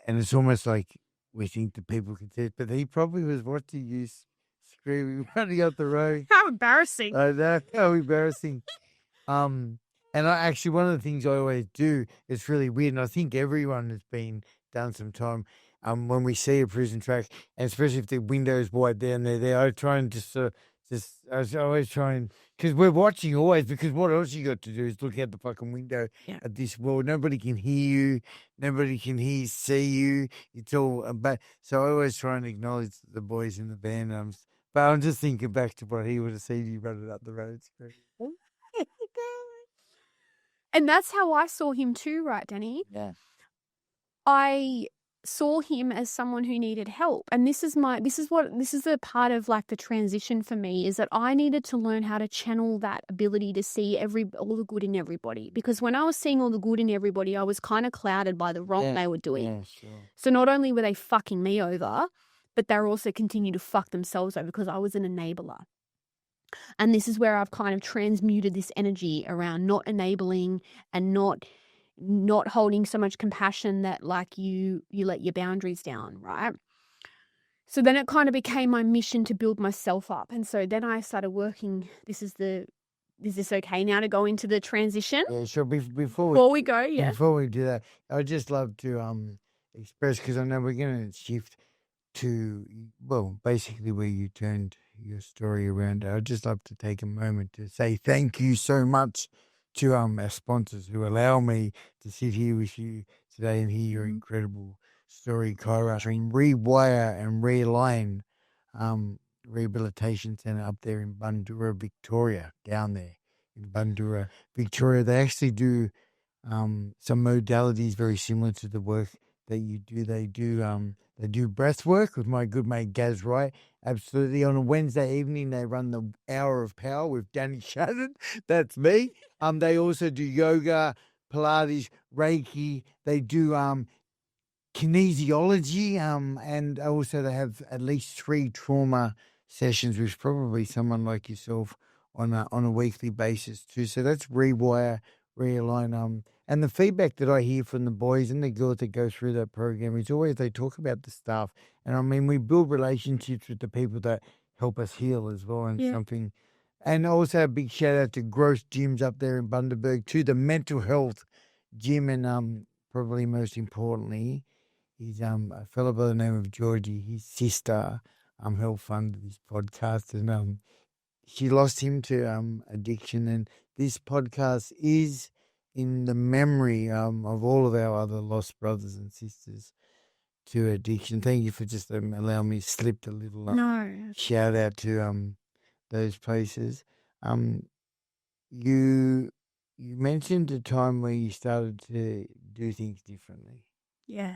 it's almost like we think the people can see it, but he probably was watching you screaming, running up the road. How embarrassing. I know, how embarrassing. And one of the things I always do, it's really weird, and I think everyone has done some time, when we see a prison truck, and especially if the window's wide down there, I try and I always try and, because we're watching always, because what else you got to do is look out the fucking window at this world. Nobody can hear you. Nobody can see you. It's all, but so I always try and acknowledge the boys in the band. But I'm just thinking back to what he would have seen you running up the road. And that's how I saw him too, right, Danny? Yeah. I saw him as someone who needed help. And this is a part of the transition for me, is that I needed to learn how to channel that ability to see all the good in everybody. Because when I was seeing all the good in everybody, I was kind of clouded by the wrong they were doing. Yeah, sure. So not only were they fucking me over, but they were also continuing to fuck themselves over because I was an enabler. And this is where I've kind of transmuted this energy around not enabling and not holding so much compassion that like you let your boundaries down, right? So then it kind of became my mission to build myself up. And so then I started working. Is this okay now to go into the transition? Yeah, sure. Before we go, yeah. Before we do that, I'd just love to express, because I know we're going to shift to, well, basically where you turned your story around. I'd just love to take a moment to say thank you so much to our sponsors who allow me to sit here with you today and hear your incredible story, Kyra. Rewire and Realign Rehabilitation Centre up there in Bundoora, Victoria, down there in Bundoora, Victoria. They actually do some modalities very similar to the work that you do. They do breath work with my good mate Gaz Wright. Absolutely. On a Wednesday evening, they run the Hour of Power with Danny Shannon. That's me. They also do yoga, Pilates, Reiki. They do kinesiology, and also they have at least 3 trauma sessions with probably someone like yourself on a weekly basis too. So that's Rewire, Realign. And the feedback that I hear from the boys and the girls that go through that program is always they talk about the stuff. And I mean, we build relationships with the people that help us heal as well, and something. And also a big shout out to Gross Gyms up there in Bundaberg too, the mental health gym, and probably most importantly, he's a fellow by the name of Georgie. His sister helped fund this podcast, and she lost him to addiction. And this podcast is in the memory of all of our other lost brothers and sisters to addiction. Thank you for just allowing me to slip a little shout out to those places. You mentioned a time where you started to do things differently. Yeah.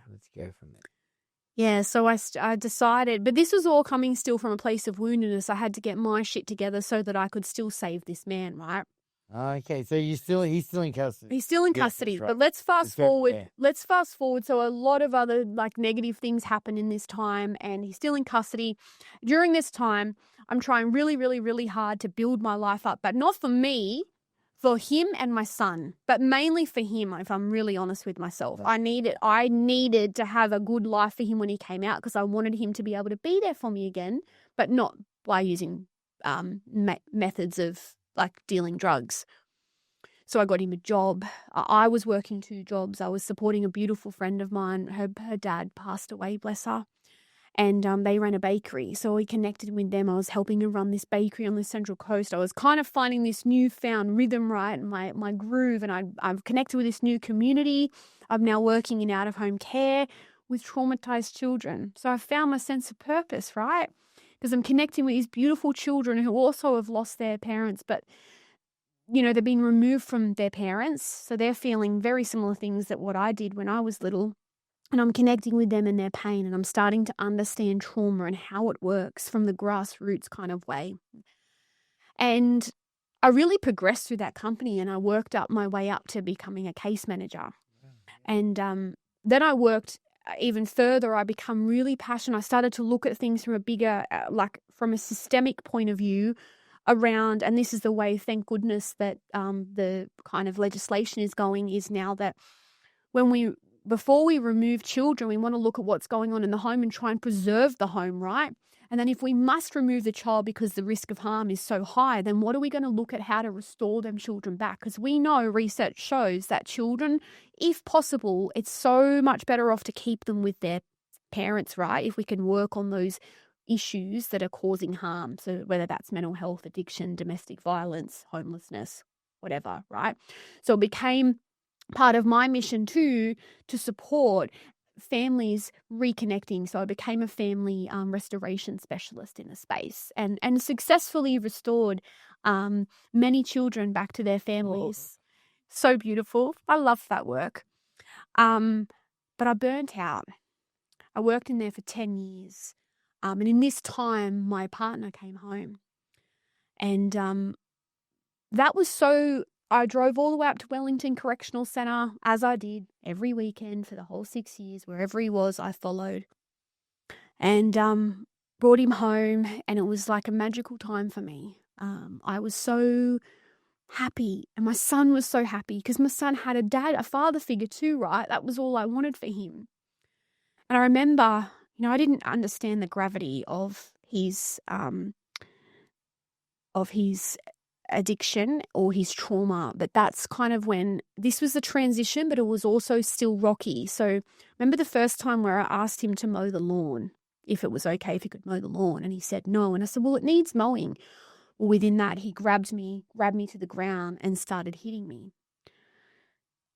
Let's go from there. Yeah, so I decided, but this was all coming still from a place of woundedness. I had to get my shit together so that I could still save this man, right? Okay, so he's still in custody. He's still in custody, right. But let's fast forward. Yeah. Let's fast forward. So a lot of other like negative things happen in this time, and he's still in custody. During this time, I'm trying really, really, really hard to build my life up, but not for me, for him and my son, but mainly for him, if I'm really honest with myself. I needed to have a good life for him when he came out, because I wanted him to be able to be there for me again, but not by using methods of like dealing drugs. So I got him a job. I was working 2 jobs. I was supporting a beautiful friend of mine. Her dad passed away, bless her. And they ran a bakery. So we connected with them. I was helping her run this bakery on the Central Coast. I was kind of finding this newfound rhythm, right, my groove. And I've connected with this new community. I'm now working in out-of-home care with traumatized children. So I found my sense of purpose, right? Because I'm connecting with these beautiful children who also have lost their parents, but, you know, they've been removed from their parents. So they're feeling very similar things that what I did when I was little. And I'm connecting with them in their pain, and I'm starting to understand trauma and how it works from the grassroots kind of way. And I really progressed through that company, and I worked up my way up to becoming a case manager. And then I worked even further. I become really passionate. I started to look at things from a bigger, from a systemic point of view around, and this is the way, thank goodness, that the kind of legislation is going, is now that before we remove children, we want to look at what's going on in the home and try and preserve the home, right? And then if we must remove the child because the risk of harm is so high, then what are we going to look at how to restore them children back? Because we know research shows that children, if possible, it's so much better off to keep them with their parents, right? If we can work on those issues that are causing harm. So whether that's mental health, addiction, domestic violence, homelessness, whatever, right? So it became part of my mission too to support families reconnecting. So I became a family restoration specialist in the space, and successfully restored many children back to their families. So beautiful. I love that work. But I burnt out. I worked in there for 10 years. And in this time, my partner came home. And that was so... I drove all the way up to Wellington Correctional Centre, as I did every weekend for the whole 6 years. Wherever he was, I followed. And brought him home, and it was like a magical time for me. I was so happy, and my son was so happy because my son had a father figure too, right? That was all I wanted for him. And I remember, I didn't understand the gravity of his addiction or his trauma, but that's kind of when this was the transition, but it was also still rocky. So remember the first time where I asked him to mow the lawn, if it was okay if he could mow the lawn, and he said no, and I said, well, it needs mowing. Well, within that, he grabbed me to the ground and started hitting me.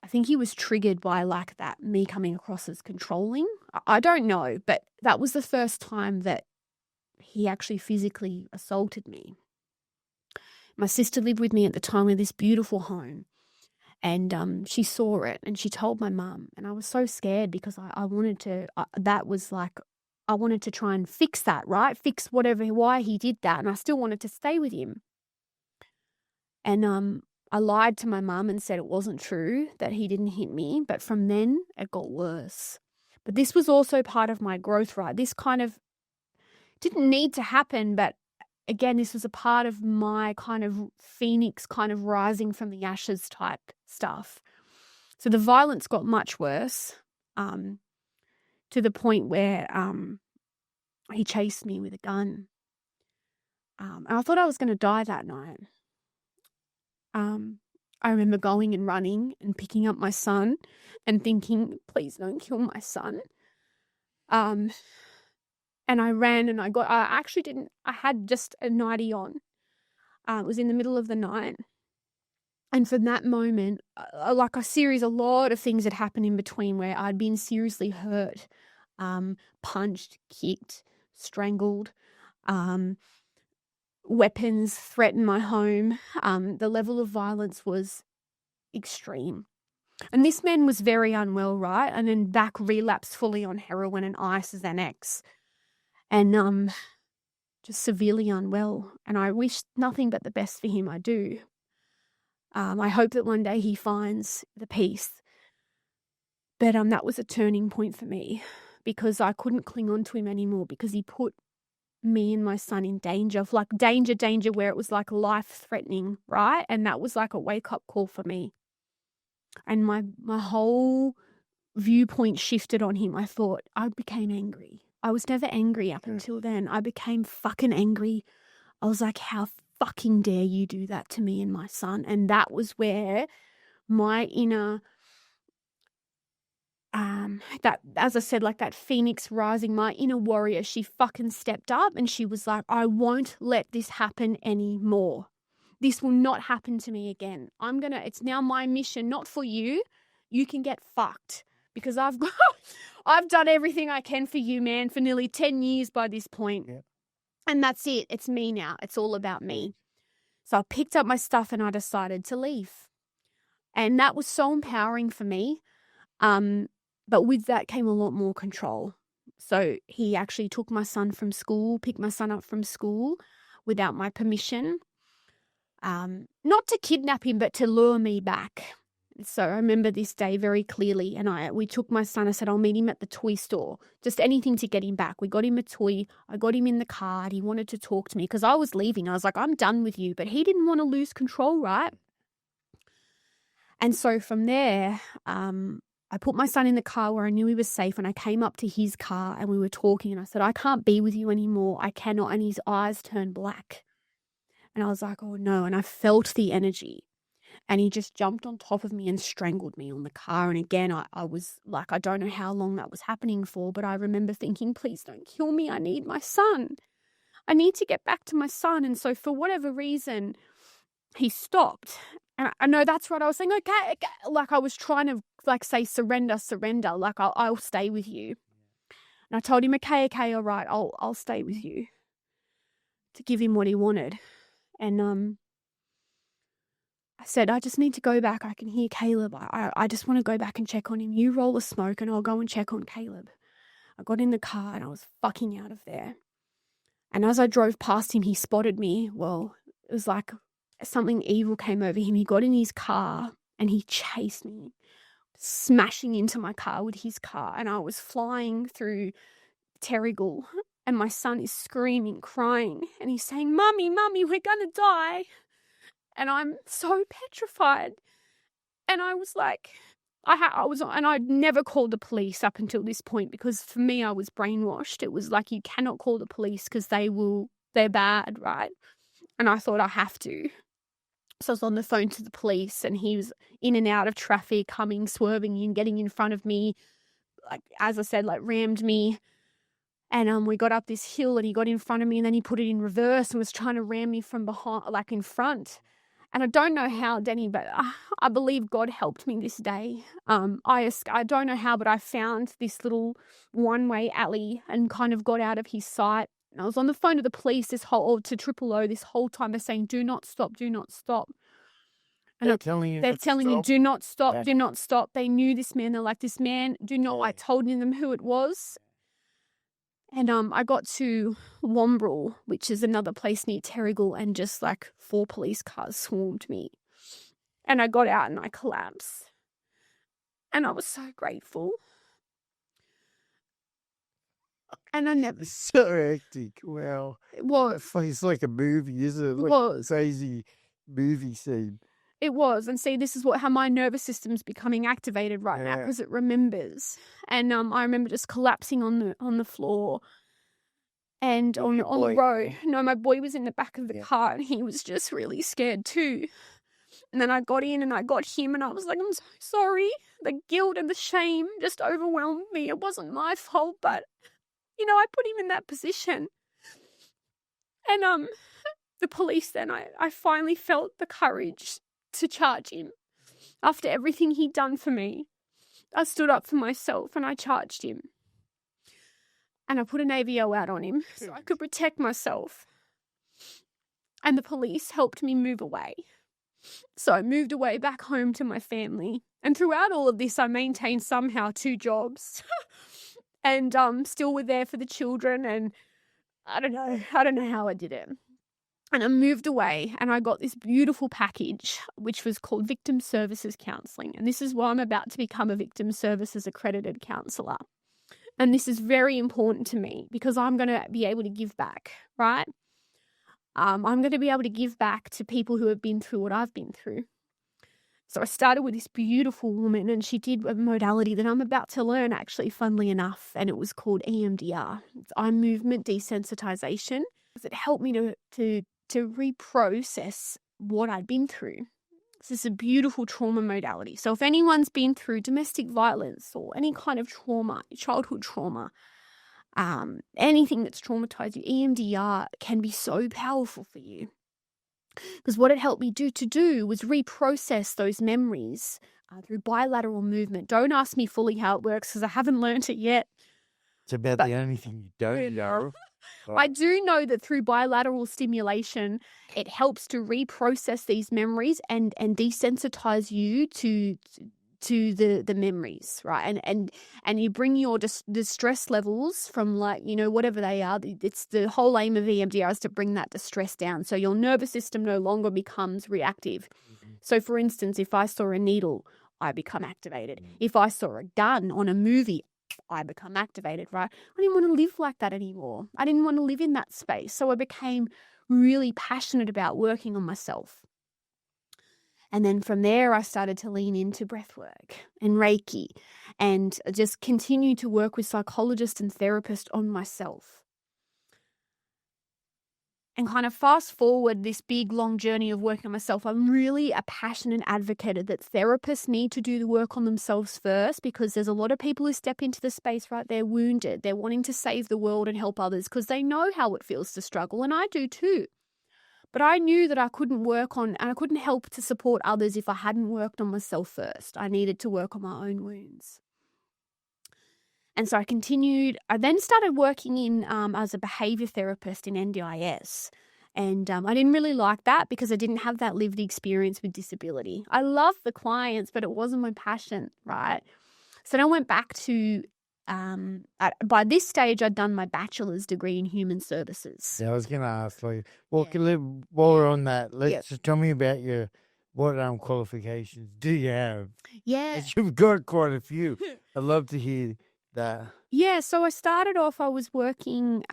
I think he was triggered by like that, me coming across as controlling. I don't know, but that was the first time that he actually physically assaulted me. My sister lived with me at the time in this beautiful home, and she saw it and she told my mum, and I was so scared because I wanted to, I wanted to try and fix that, right? Fix why he did that, and I still wanted to stay with him. And I lied to my mum and said it wasn't true, that he didn't hit me, but from then it got worse. But this was also part of my growth, right? This kind of didn't need to happen, but again, this was a part of my kind of phoenix kind of rising from the ashes type stuff. So the violence got much worse, to the point where he chased me with a gun. And I thought I was going to die that night. I remember going and running and picking up my son and thinking, please don't kill my son. And I ran and I had just a nightie on. It was in the middle of the night. And from that moment, a lot of things had happened in between where I'd been seriously hurt, punched, kicked, strangled, weapons threatened my home. The level of violence was extreme. And this man was very unwell, right? And then back relapsed fully on heroin and ice as an ex. And just severely unwell. And I wish nothing but the best for him. I do. I hope that one day he finds the peace. But that was a turning point for me because I couldn't cling on to him anymore because he put me and my son in danger, like danger where it was like life-threatening, right? And that was like a wake-up call for me. And my whole viewpoint shifted on him. I became angry. I was never angry up until then. I became fucking angry. I was like, how fucking dare you do that to me and my son? And that was where my inner, that, as I said, like that phoenix rising, my inner warrior, she fucking stepped up and she was like, I won't let this happen anymore. This will not happen to me again. It's now my mission, not for you. You can get fucked because I've done everything I can for you, man, for nearly 10 years by this point. Yep. And that's it. It's me now. It's all about me. So I picked up my stuff and I decided to leave. And that was so empowering for me. But with that came a lot more control. So he actually took my son from school, picked my son up from school without my permission. Not to kidnap him, but to lure me back. So I remember this day very clearly, and we took my son. I said, I'll meet him at the toy store, just anything to get him back. We got him a toy. I got him in the car. He wanted to talk to me because I was leaving. I was like, I'm done with you. But he didn't want to lose control, right? And so from there, I put my son in the car where I knew he was safe, and I came up to his car and we were talking, and I said, I can't be with you anymore. I cannot. And his eyes turned black. And I was like, oh no. And I felt the energy. And he just jumped on top of me and strangled me on the car. And again, I was like, I don't know how long that was happening for, but I remember thinking, please don't kill me. I need my son. I need to get back to my son. And so for whatever reason, he stopped. And I know that's right. I was saying, okay. Like I was trying to like say, surrender. Like I'll stay with you. And I told him, okay, all right. I'll stay with you, to give him what he wanted. And I said, I just need to go back. I can hear Caleb. I just want to go back and check on him. You roll a smoke and I'll go and check on Caleb. I got in the car and I was fucking out of there. And as I drove past him, he spotted me. Well, it was like something evil came over him. He got in his car and he chased me, smashing into my car with his car. And I was flying through Terrigal. and my son is screaming, crying, and he's saying, "Mummy, Mummy, we're going to die." And I'm so petrified. And I was like, and I'd never called the police up until this point, because for me, I was brainwashed. It was like, you cannot call the police because they're bad, right? And I thought I have to. So I was on the phone to the police, and he was in and out of traffic, coming, swerving in, getting in front of me. Like, as I said, like rammed me. And we got up this hill, and he got in front of me, and then he put it in reverse and was trying to ram me from behind, like in front. And I don't know how, Denny, but I believe God helped me this day. I don't know how, but I found this little one-way alley and kind of got out of his sight. And I was on the phone to the police to Triple O this whole time. They're saying, "Do not stop, do not stop." And they're telling you, "Do not stop, do not stop." They knew this man. They're like, "This man, do not." I told them who it was. And I got to Wombrel, which is another place near Terrigal, and just like 4 police cars swarmed me. And I got out and I collapsed. And I was so grateful. And I never... So hectic. Wow. It was. It's like a movie, isn't it? Like a crazy movie scene. It was. And see, this is how my nervous system's becoming activated right now, because it remembers. And I remember just collapsing on the floor and on the road. No, my boy was in the back of the car, and he was just really scared too. And then I got in and I got him, and I was like, "I'm so sorry." The guilt and the shame just overwhelmed me. It wasn't my fault, but, I put him in that position. And the police then, I finally felt the courage to charge him. After everything he'd done for me, I stood up for myself and I charged him. And I put an AVO out on him so I could protect myself. And the police helped me move away. So I moved away back home to my family. And throughout all of this, I maintained somehow 2 jobs. And still were there for the children. And I don't know how I did it. And I moved away, and I got this beautiful package, which was called Victim Services Counselling. And this is why I'm about to become a Victim Services accredited counsellor. And this is very important to me, because I'm going to be able to give back, right? I'm going to be able to give back to people who have been through what I've been through. So I started with this beautiful woman, and she did a modality that I'm about to learn, actually, funnily enough, and it was called EMDR. It's eye movement desensitization. It helped me to reprocess what I'd been through. This is a beautiful trauma modality. So if anyone's been through domestic violence or any kind of trauma, childhood trauma, anything that's traumatized you, EMDR can be so powerful for you. Because what it helped me do was reprocess those memories through bilateral movement. Don't ask me fully how it works, because I haven't learned it yet. It's about the only thing you don't know. I do know that through bilateral stimulation, it helps to reprocess these memories and desensitize you to the memories, right? And you bring your distress levels from, like, whatever they are. It's the whole aim of EMDR is to bring that distress down, so your nervous system no longer becomes reactive. Mm-hmm. So, for instance, if I saw a needle, I become activated. Mm-hmm. If I saw a gun on a movie, I become activated, right? I didn't want to live like that anymore. I didn't want to live in that space. So I became really passionate about working on myself. And then from there, I started to lean into breathwork and Reiki, and just continue to work with psychologists and therapists on myself. And kind of fast forward this big, long journey of working on myself, I'm really a passionate advocate that therapists need to do the work on themselves first, because there's a lot of people who step into the space, right? They're wounded. They're wanting to save the world and help others because they know how it feels to struggle, and I do too. But I knew that I couldn't help to support others if I hadn't worked on myself first. I needed to work on my own wounds. And so I continued. I then started working in as a behaviour therapist in NDIS. And I didn't really like that because I didn't have that lived experience with disability. I loved the clients, but it wasn't my passion, right? So then I went back to, by this stage, I'd done my bachelor's degree in human services. Yeah, I was going to ask, like, while we're on that, just tell me about what qualifications do you have? Yeah. You've got quite a few. I'd love to hear that. Yeah, so I started off, I was working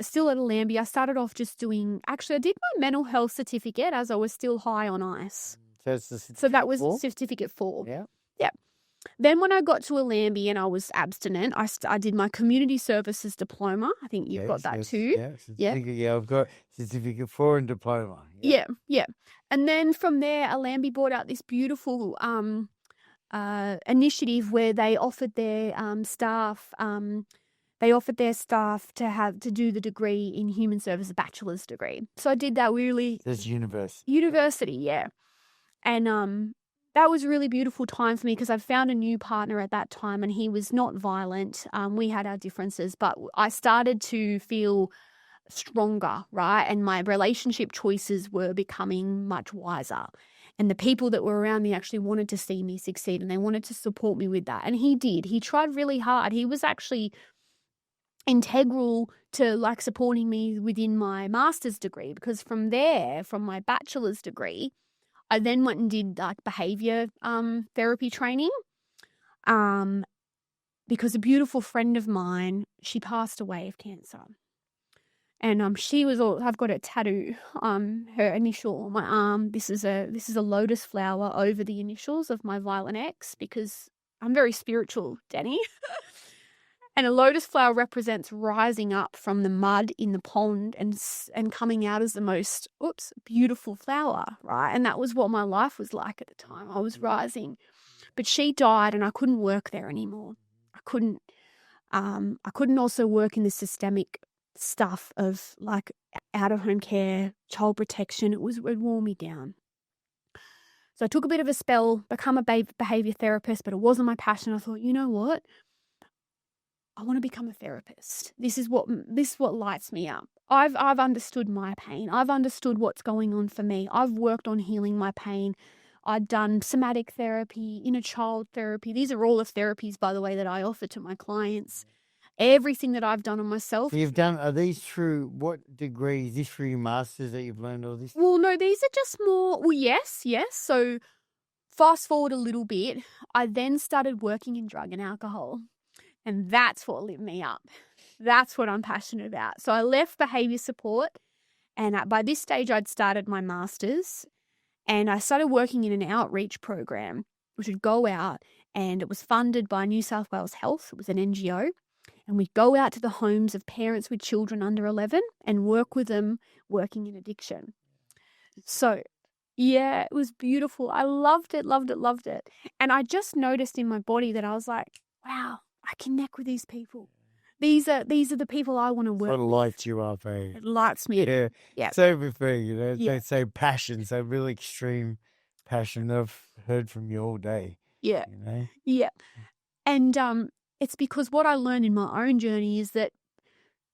still at Alambi. I started off just doing, actually, I did my mental health certificate as I was still high on ice. So it's the So that was four? certificate 4. Yeah. Yeah. Then when I got to Alambi and I was abstinent, I did my community services diploma. I think you've got that too. Yeah, yeah, I've got certificate 4 and diploma. Yeah, yeah. And then from there, Alambi brought out this beautiful initiative where they offered their staff to do the degree in human service, a bachelor's degree. So I did that really. That's university. University, yeah. And that was a really beautiful time for me because I found a new partner at that time and he was not violent. We had our differences, but I started to feel stronger, right? And my relationship choices were becoming much wiser. And the people that were around me actually wanted to see me succeed and they wanted to support me with that. And he did. He tried really hard. He was actually integral to like supporting me within my master's degree because from there, from my bachelor's degree, I then went and did like behavior therapy training because a beautiful friend of mine, she passed away of cancer. And I've got a tattoo, her initial on my arm. This is a lotus flower over the initials of my violent ex because I'm very spiritual, Danny. And a lotus flower represents rising up from the mud in the pond and coming out as the most beautiful flower, right? And that was what my life was like at the time. I was rising. But she died and I couldn't work there anymore. I couldn't also work in the systemic stuff of like out-of-home care, child protection. It wore me down. So I took a bit of a spell, become a behavior therapist, but it wasn't my passion. I thought, you know what? I want to become a therapist. This is what lights me up. I've understood my pain. I've understood what's going on for me. I've worked on healing my pain. I've done somatic therapy, inner child therapy. These are all the therapies, by the way, that I offer to my clients. Everything that I've done on myself. So are these through what degree? Is this through your masters that you've learned all this? Well, no, these are just more, yes. So fast forward a little bit, I then started working in drug and alcohol. And that's what lit me up. That's what I'm passionate about. So I left behavior support. And by this stage, I'd started my master's. And I started working in an outreach program, which would go out. And it was funded by New South Wales Health. It was an NGO. And we'd go out to the homes of parents with children under 11 and work with them working in addiction. So, yeah, it was beautiful. I loved it. And I just noticed in my body that I was like, wow, I connect with these people. These are the people I want to work with. What lights you up, eh? It lights me up. Yeah. So everything, they say passion, so really extreme passion. I've heard from you all day. Yeah. You know? Yeah. And it's because what I learned in my own journey is that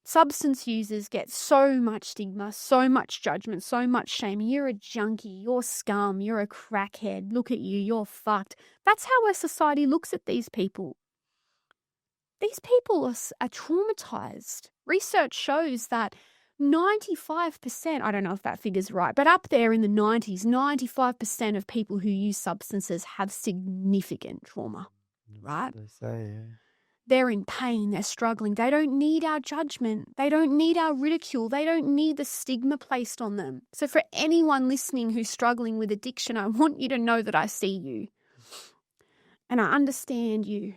substance users get so much stigma, so much judgment, so much shame. You're a junkie, you're scum, you're a crackhead, look at you, you're fucked. That's how our society looks at these people. These people are traumatized. Research shows that 95%, I don't know if that figure's right, but up there in the 90s, 95% of people who use substances have significant trauma, right? They say, yeah. They're in pain, they're struggling. They don't need our judgment. They don't need our ridicule. They don't need the stigma placed on them. So for anyone listening who's struggling with addiction, I want you to know that I see you. And I understand you.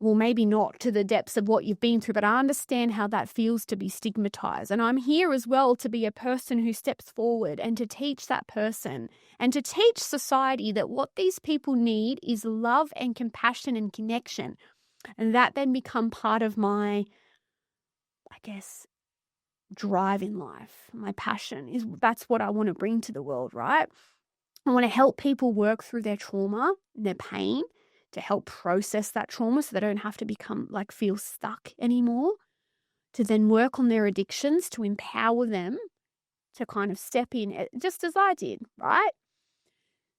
Well, maybe not to the depths of what you've been through, but I understand how that feels to be stigmatized. And I'm here as well to be a person who steps forward and to teach that person and to teach society that what these people need is love and compassion and connection. And that then become part of my, I guess, drive in life. My passion is that's what I want to bring to the world, right? I want to help people work through their trauma and their pain, to help process that trauma so they don't have to feel stuck anymore, to then work on their addictions, to empower them to kind of step in, just as I did, right?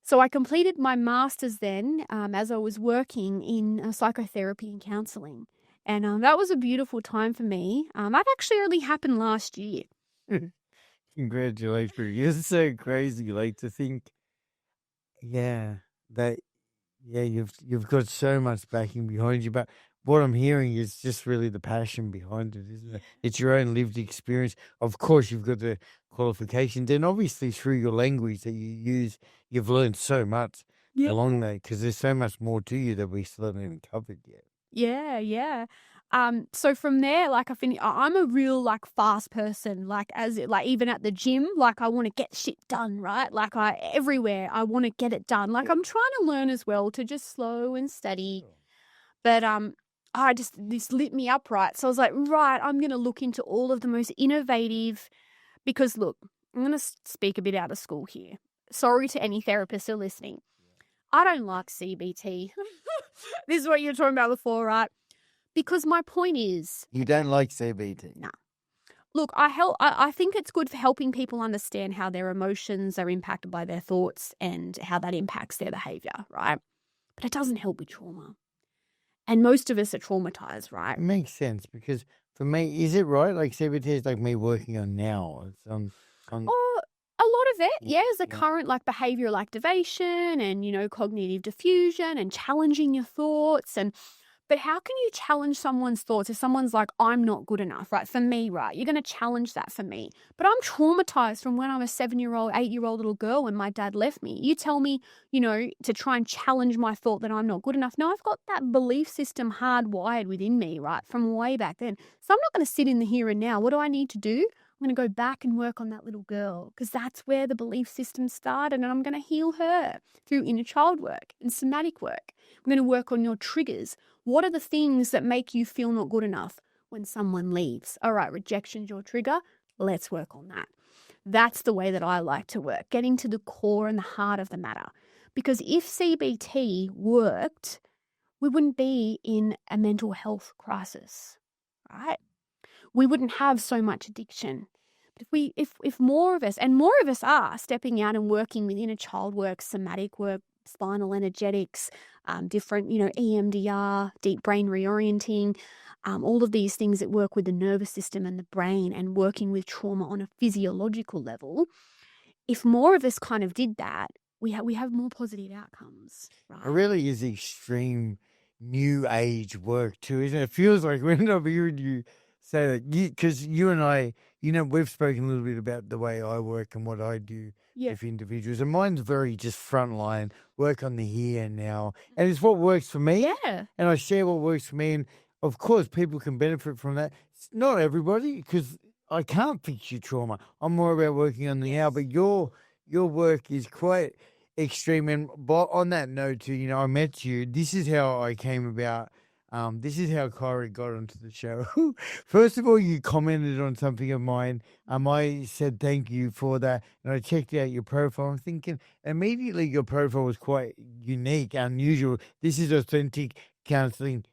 So I completed my master's then as I was working in psychotherapy and counselling. And that was a beautiful time for me. That actually only happened last year. Congratulations. It's so crazy, to think, that... Yeah, you've got so much backing behind you, but what I'm hearing is just really the passion behind it, isn't it? It's your own lived experience. Of course, you've got the qualifications, and obviously through your language that you use, you've learned so much along that, because there's so much more to you that we still haven't even covered yet. Yeah. So from there, like I'm a real like fast person, like even at the gym, like I want to get shit done, right? Like everywhere I want to get it done. Like I'm trying to learn as well to just slow and steady. But this lit me up, right? So I was like, right, I'm going to look into all of the most innovative, because look, I'm going to speak a bit out of school here. Sorry to any therapists who are listening. I don't like CBT. This is what you were talking about before, right? Because my point is... You don't like CBT? No. Look, I think it's good for helping people understand how their emotions are impacted by their thoughts and how that impacts their behaviour, right? But it doesn't help with trauma. And most of us are traumatized, right? It makes sense, because for me, is it right? Like CBT is like me working on now. It's on a lot of it, is the current like behavioral activation and, cognitive diffusion and challenging your thoughts. But how can you challenge someone's thoughts if someone's like, I'm not good enough, right? For me, right? You're going to challenge that for me. But I'm traumatized from when I'm a 7-year-old, 8-year-old little girl when my dad left me. You tell me, to try and challenge my thought that I'm not good enough. No, I've got that belief system hardwired within me, right? From way back then. So I'm not going to sit in the here and now. What do I need to do? I'm going to go back and work on that little girl, because that's where the belief system started, and I'm going to heal her through inner child work and somatic work. I'm going to work on your triggers. What are the things that make you feel not good enough when someone leaves? All right, rejection's your trigger. Let's work on that. That's the way that I like to work, getting to the core and the heart of the matter. Because if CBT worked, we wouldn't be in a mental health crisis, right? We wouldn't have so much addiction. But if more of us, and more of us are stepping out and working with inner child work, somatic work, spinal energetics, different, EMDR, deep brain reorienting, all of these things that work with the nervous system and the brain and working with trauma on a physiological level, if more of us kind of did that, we have more positive outcomes. Right? It really is extreme new age work too, isn't it? It feels like when I'm hearing you say that, because you and I, we've spoken a little bit about the way I work and what I do with individuals, and mine's very just frontline, work on the here and now, and it's what works for me. Yeah. And I share what works for me, and of course people can benefit from that. It's not everybody, because I can't fix your trauma. I'm more about working on the now, but your work is quite extreme. And on that note too, I met you. This is how I came about. This is how Kyra got onto the show. First of all, you commented on something of mine. I said thank you for that, and I checked out your profile. I'm thinking immediately your profile was quite unique, unusual. This is Authentic Counseling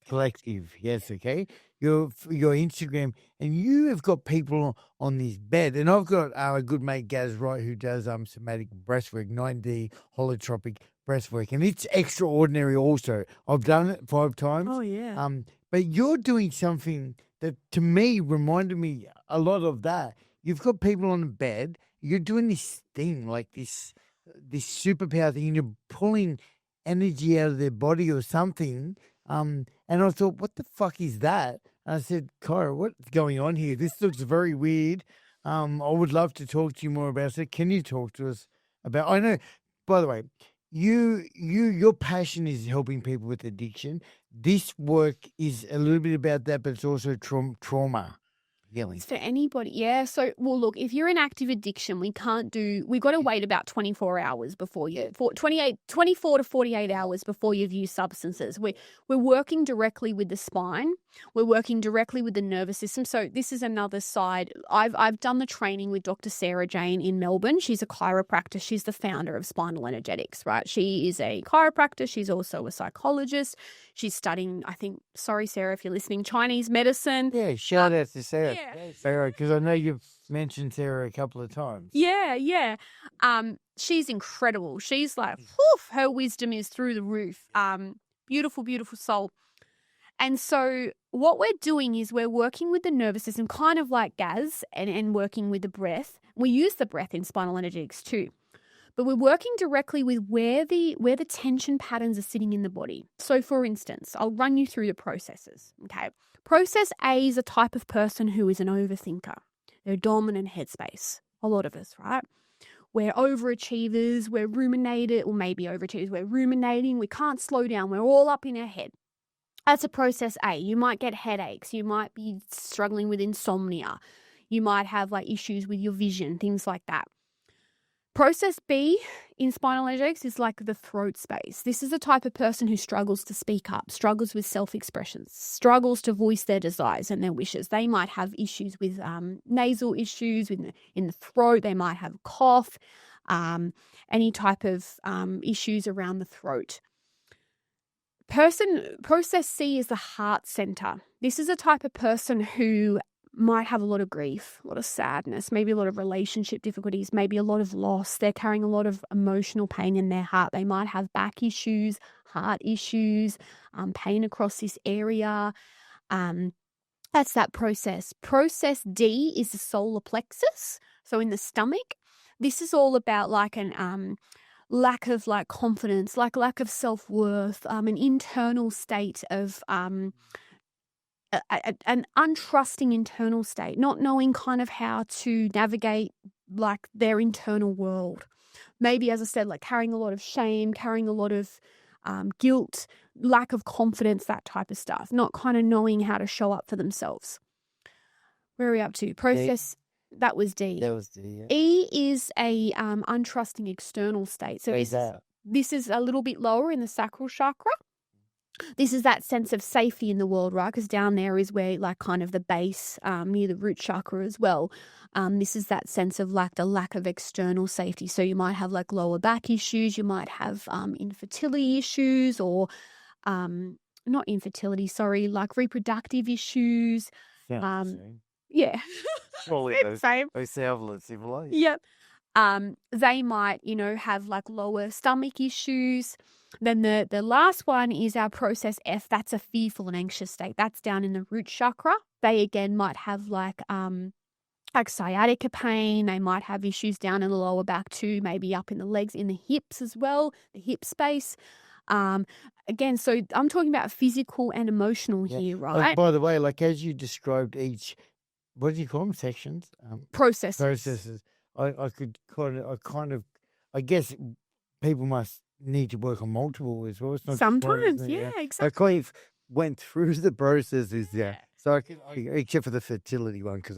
Collective. Yes, okay. Your Instagram, and you have got people on this bed, and I've got a good mate Gaz Wright who does somatic breathwork, 9D holotropic breathwork, and it's extraordinary. Also, I've done it 5 times. Oh yeah. But you're doing something that to me reminded me a lot of that. You've got people on the bed. You're doing this thing like this superpower thing, and you're pulling energy out of their body or something. And I thought, what the fuck is that? And I said, Kyra, what's going on here? This looks very weird. I would love to talk to you more about it. Can you talk to us about? I know. By the way, your passion is helping people with addiction. This work is a little bit about that, but it's also trauma healing. It's for anybody. Yeah. So, well, look, if you're in active addiction, we've got to wait about 24 hours before 24 to 48 hours before you've used substances. We're working directly with the spine. We're working directly with the nervous system. So this is another side. I've done the training with Dr. Sarah Jane in Melbourne. She's a chiropractor. She's the founder of Spinal Energetics, right? She is a chiropractor. She's also a psychologist. She's studying, I think, sorry, Sarah, if you're listening, Chinese medicine. Yeah, shout out to Sarah. Yeah. Sarah, because I know you've mentioned Sarah a couple of times. Yeah. She's incredible. She's like, her wisdom is through the roof. Beautiful, beautiful soul. And so what we're doing is we're working with the nervous system, kind of like Gaz, and working with the breath. We use the breath in spinal energetics too. but we're working directly with where the tension patterns are sitting in the body. So for instance, I'll run you through the processes. Okay. Process A is a type of person who is an overthinker. They're dominant headspace. A lot of us, right? We're overachievers, we're ruminated, or maybe overachievers, we're ruminating, we can't slow down, we're all up in our head. That's a process A. You might get headaches, you might be struggling with insomnia, you might have like issues with your vision, things like that. Process B in spinal energetics is like the throat space. This is a type of person who struggles to speak up, struggles with self-expression, struggles to voice their desires and their wishes. They might have issues with nasal issues in the throat. They might have cough, any type of issues around the throat. Process C is the heart center. This is a type of person who might have a lot of grief, a lot of sadness, maybe a lot of relationship difficulties, maybe a lot of loss. They're carrying a lot of emotional pain in their heart. They might have back issues, heart issues, pain across this area. That's that process. Process D is the solar plexus. So in the stomach, this is all about like an lack of like confidence, like lack of self-worth, an internal state of an untrusting internal state, not knowing kind of how to navigate like their internal world. Maybe, as I said, like carrying a lot of shame, carrying a lot of guilt, lack of confidence, that type of stuff, not kind of knowing how to show up for themselves. Where are we up to? Process, that was D. That was D, yeah. E is a untrusting external state. So this is a little bit lower in the sacral chakra. This is that sense of safety in the world, right? Because down there is where like kind of the base near the root chakra as well. This is that sense of like the lack of external safety. So you might have like lower back issues. You might have infertility issues or not infertility, sorry, like reproductive issues. Yeah. Surely Same. those sound similar. Yep. They might, have like lower stomach issues. Then the last one is our process F. That's a fearful and anxious state. That's down in the root chakra. They again might have like sciatica pain. They might have issues down in the lower back too, maybe up in the legs, in the hips as well, the hip space. Again, so I'm talking about physical and emotional here, right? Like, by the way, like as you described each, what do you call them? Sections? Processes. I guess people must need to work on multiple as well. It's not sometimes, yeah, exactly. I kind of went through the processes, So except for the fertility one, because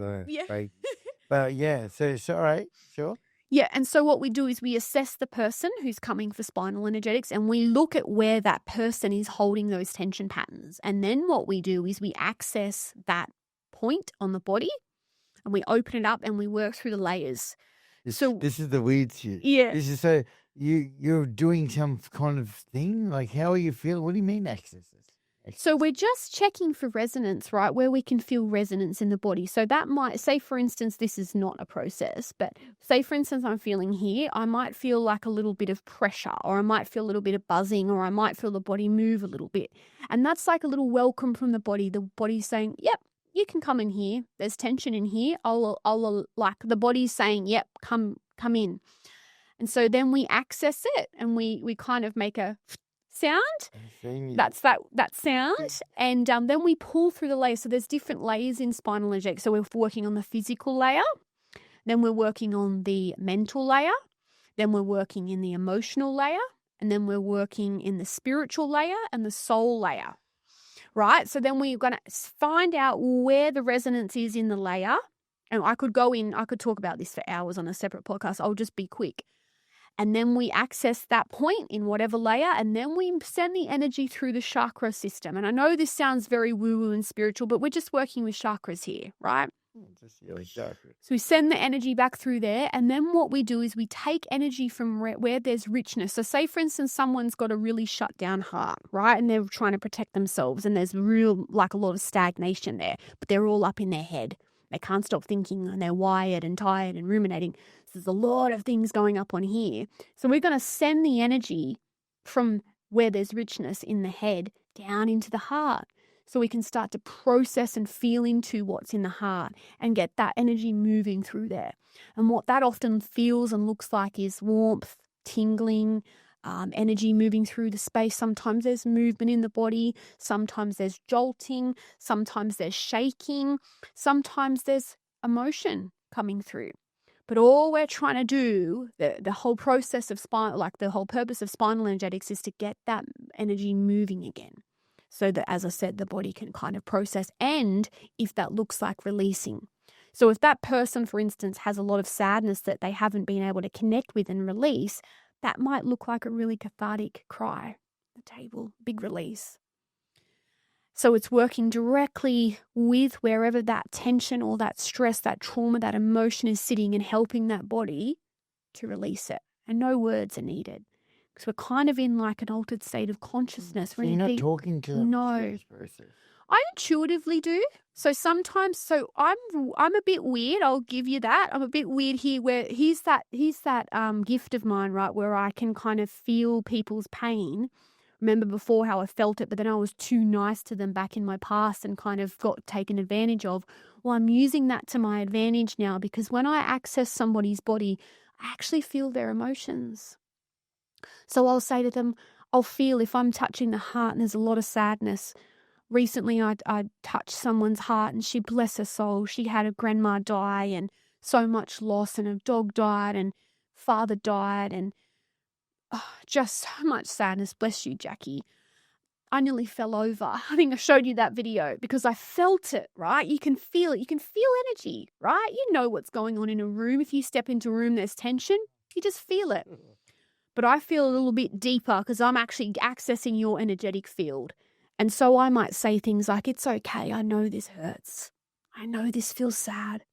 but yeah, so it's all right, sure. Yeah, and so what we do is we assess the person who's coming for spinal energetics and we look at where that person is holding those tension patterns. And then what we do is we access that point on the body and we open it up and we work through the layers. This is the weird shit. Yeah. This is so you're doing some kind of thing? Like how are you feeling? What do you mean access? So we're just checking for resonance, right, where we can feel resonance in the body. So that might, say for instance, this is not a process, but say for instance I'm feeling here, I might feel like a little bit of pressure or I might feel a little bit of buzzing or I might feel the body move a little bit. And that's like a little welcome from the body. The body's saying, yep, you can come in here. There's tension in here. I'll like the body's saying, yep, come in. And so then we access it and we kind of make a sound. That's that sound. And then we pull through the layers. So there's different layers in spinal energetics. So we're working on the physical layer. Then we're working on the mental layer. Then we're working in the emotional layer. And then we're working in the spiritual layer and the soul layer. Right? So then we're going to find out where the resonance is in the layer. And I could talk about this for hours on a separate podcast. I'll just be quick. And then we access that point in whatever layer, and then we send the energy through the chakra system. And I know this sounds very woo-woo and spiritual, but we're just working with chakras here, right? So we send the energy back through there, and then what we do is we take energy from where there's richness. So say, for instance, someone's got a really shut down heart, right? And they're trying to protect themselves, and there's like a lot of stagnation there, but they're all up in their head. They can't stop thinking and they're wired and tired and ruminating. So there's a lot of things going up on here. So we're going to send the energy from where there's richness in the head down into the heart. So we can start to process and feel into what's in the heart and get that energy moving through there. And what that often feels and looks like is warmth, tingling, energy moving through the space. Sometimes there's movement in the body. Sometimes there's jolting. Sometimes there's shaking. Sometimes there's emotion coming through. But all we're trying to do, the whole process of the whole purpose of spinal energetics is to get that energy moving again. So that, as I said, the body can kind of process, and if that looks like releasing. So if that person, for instance, has a lot of sadness that they haven't been able to connect with and release, that might look like a really cathartic cry at the table, big release. So it's working directly with wherever that tension or that stress, that trauma, that emotion is sitting, and helping that body to release it. And no words are needed. Because we're kind of in like an altered state of consciousness. So you're not talking to them. No. I intuitively do. So sometimes, I'm a bit weird. I'll give you that. I'm a bit weird here. Where here's that gift of mine, right? Where I can kind of feel people's pain. Remember before how I felt it, but then I was too nice to them back in my past and kind of got taken advantage of. Well, I'm using that to my advantage now, because when I access somebody's body, I actually feel their emotions. So I'll say to them, I'll feel if I'm touching the heart and there's a lot of sadness. Recently, I touched someone's heart, and she, bless her soul, she had a grandma die and so much loss, and a dog died and father died, and just so much sadness. Bless you, Jackie. I nearly fell over. I think I showed you that video because I felt it, right? You can feel it. You can feel energy, right? You know what's going on in a room. If you step into a room, there's tension. You just feel it. But I feel a little bit deeper because I'm actually accessing your energetic field. And so I might say things like, it's okay. I know this hurts. I know this feels sad.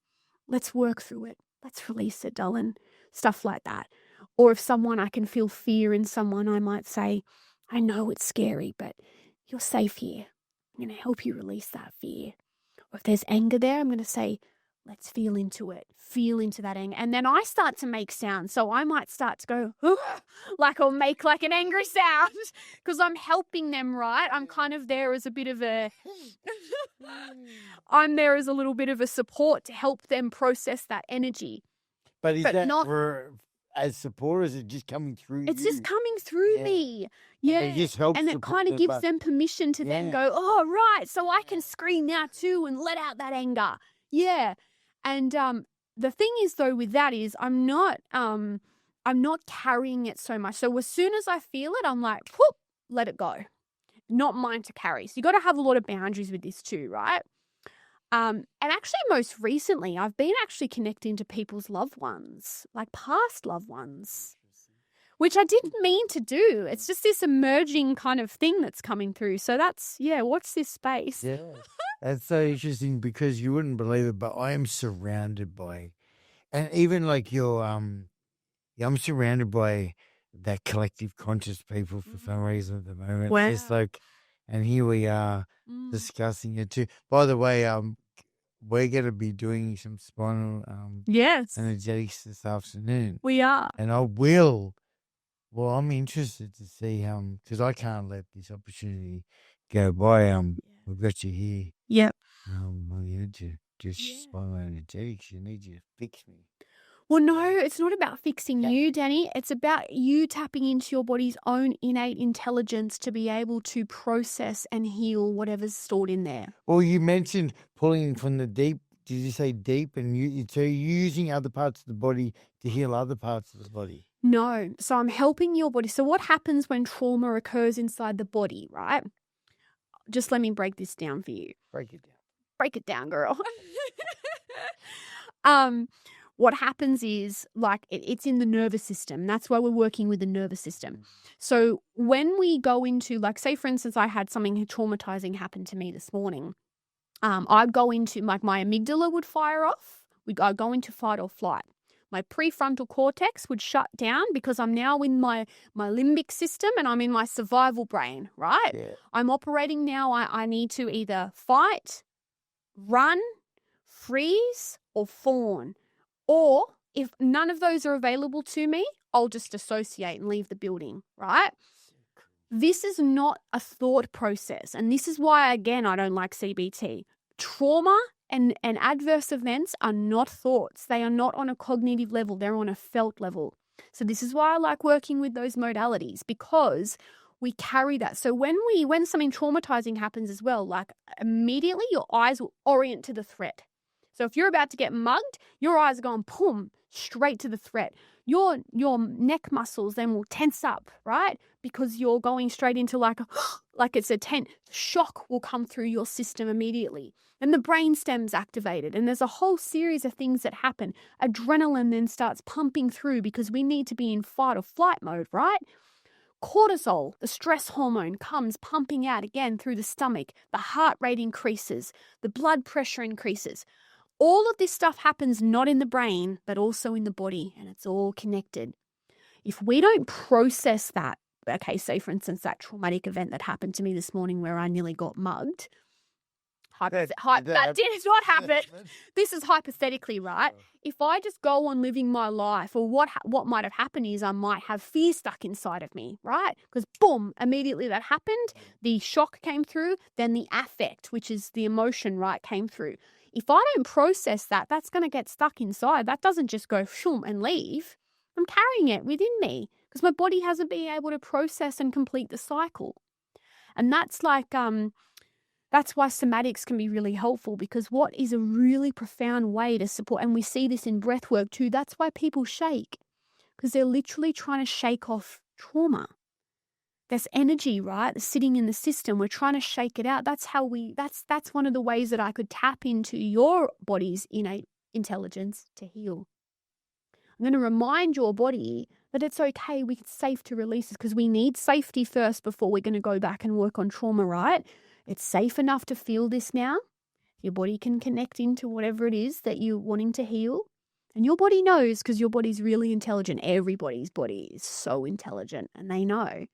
Let's work through it. Let's release it, darling. Stuff like that. Or if I can feel fear in someone, I might say, I know it's scary, but you're safe here. I'm going to help you release that fear. Or if there's anger there, I'm going to say, let's feel into it. Feel into that anger. And then I start to make sounds. So I might start to go, or make like an angry sound because I'm helping them, right? I'm kind of there as a bit of I'm there as a little bit of a support to help them process that energy. But is that not as support, or is it just coming through It's just coming through me. Yeah. And it just helps. And it kind of gives them permission to then go, oh, right, so I can scream now too and let out that anger. Yeah. And the thing is, though, with that is I'm not carrying it so much. So as soon as I feel it, I'm like, whoop, let it go. Not mine to carry. So you got to have a lot of boundaries with this too, right? And actually, most recently, I've been actually connecting to people's loved ones, like past loved ones, which I didn't mean to do. It's just this emerging kind of thing that's coming through. So that's, watch this space. Yeah. That's so interesting because you wouldn't believe it, but I am surrounded by, and even like I'm surrounded by that collective conscious people for some reason at the moment. Wow. It's like, and here we are discussing it too. By the way, we're going to be doing some spinal energetics this afternoon. We are. And I will. Well, I'm interested to see because I can't let this opportunity go by. We've got you here. Yep. I need you just spinal energetics. You need you to fix me. Well, no, it's not about fixing you, Danny. It's about you tapping into your body's own innate intelligence to be able to process and heal whatever's stored in there. Well, you mentioned pulling from the deep. Did you say deep? And so you're using other parts of the body to heal other parts of the body? No. So I'm helping your body. So what happens when trauma occurs inside the body, right? Just let me break this down for you. Break it down. Break it down, girl. What happens is it's in the nervous system. That's why we're working with the nervous system. So when we go into, say, for instance, I had something traumatizing happen to me this morning. I'd go into, my amygdala would fire off. I'd go into fight or flight. My prefrontal cortex would shut down because I'm now in my limbic system and I'm in my survival brain, right? Yeah. I'm operating now. I need to either fight, run, freeze, or fawn. Or if none of those are available to me, I'll just dissociate and leave the building, right? This is not a thought process. And this is why, again, I don't like CBT. Trauma and adverse events are not thoughts. They are not on a cognitive level. They're on a felt level. So this is why I like working with those modalities, because we carry that. So when something traumatizing happens as well, like immediately your eyes will orient to the threat. So if you're about to get mugged, your eyes are going boom, straight to the threat. Your neck muscles then will tense up, right? Because you're going straight into like it's a tent. Shock will come through your system immediately. And the brain stem's activated. And there's a whole series of things that happen. Adrenaline then starts pumping through because we need to be in fight or flight mode, right? Cortisol, the stress hormone, comes pumping out again through the stomach. The heart rate increases. The blood pressure increases. All of this stuff happens not in the brain, but also in the body, and it's all connected. If we don't process that, okay, say for instance, that traumatic event that happened to me this morning where I nearly got mugged. That did not happen. This is hypothetically, right? If I just go on living my life, or what might have happened is I might have fear stuck inside of me, right? Because boom, immediately that happened, the shock came through, then the affect, which is the emotion, right, came through. If I don't process that, that's going to get stuck inside. That doesn't just go shoom and leave. I'm carrying it within me because my body hasn't been able to process and complete the cycle. And that's like, that's why somatics can be really helpful, because what is a really profound way to support, and we see this in breath work too, that's why people shake, because they're literally trying to shake off trauma. There's energy, right? That's sitting in the system. We're trying to shake it out. That's one of the ways that I could tap into your body's innate intelligence to heal. I'm going to remind your body that it's okay. It's safe to release this, because we need safety first before we're going to go back and work on trauma, right? It's safe enough to feel this now. Your body can connect into whatever it is that you're wanting to heal. And your body knows, because your body's really intelligent. Everybody's body is so intelligent, and they know.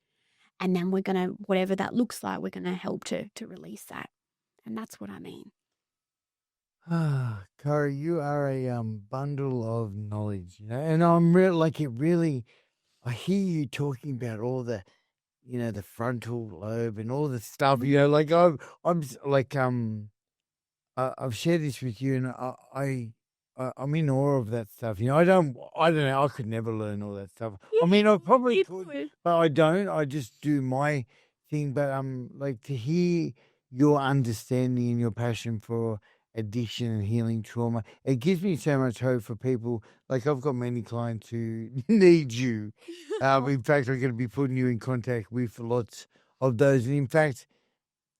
And then we're going to, whatever that looks like, we're going to help to release that. And that's what I mean. Kyra, you are a bundle of knowledge, and I'm really, I hear you talking about all the, the frontal lobe and all the stuff, like I've shared this with you, and I'm in awe of that stuff. I don't know. I could never learn all that stuff. Yeah, I mean, I probably could, but I don't. I just do my thing. But like to hear your understanding and your passion for addiction and healing trauma, it gives me so much hope for people. Like I've got many clients who need you. In fact, I'm going to be putting you in contact with lots of those. And in fact,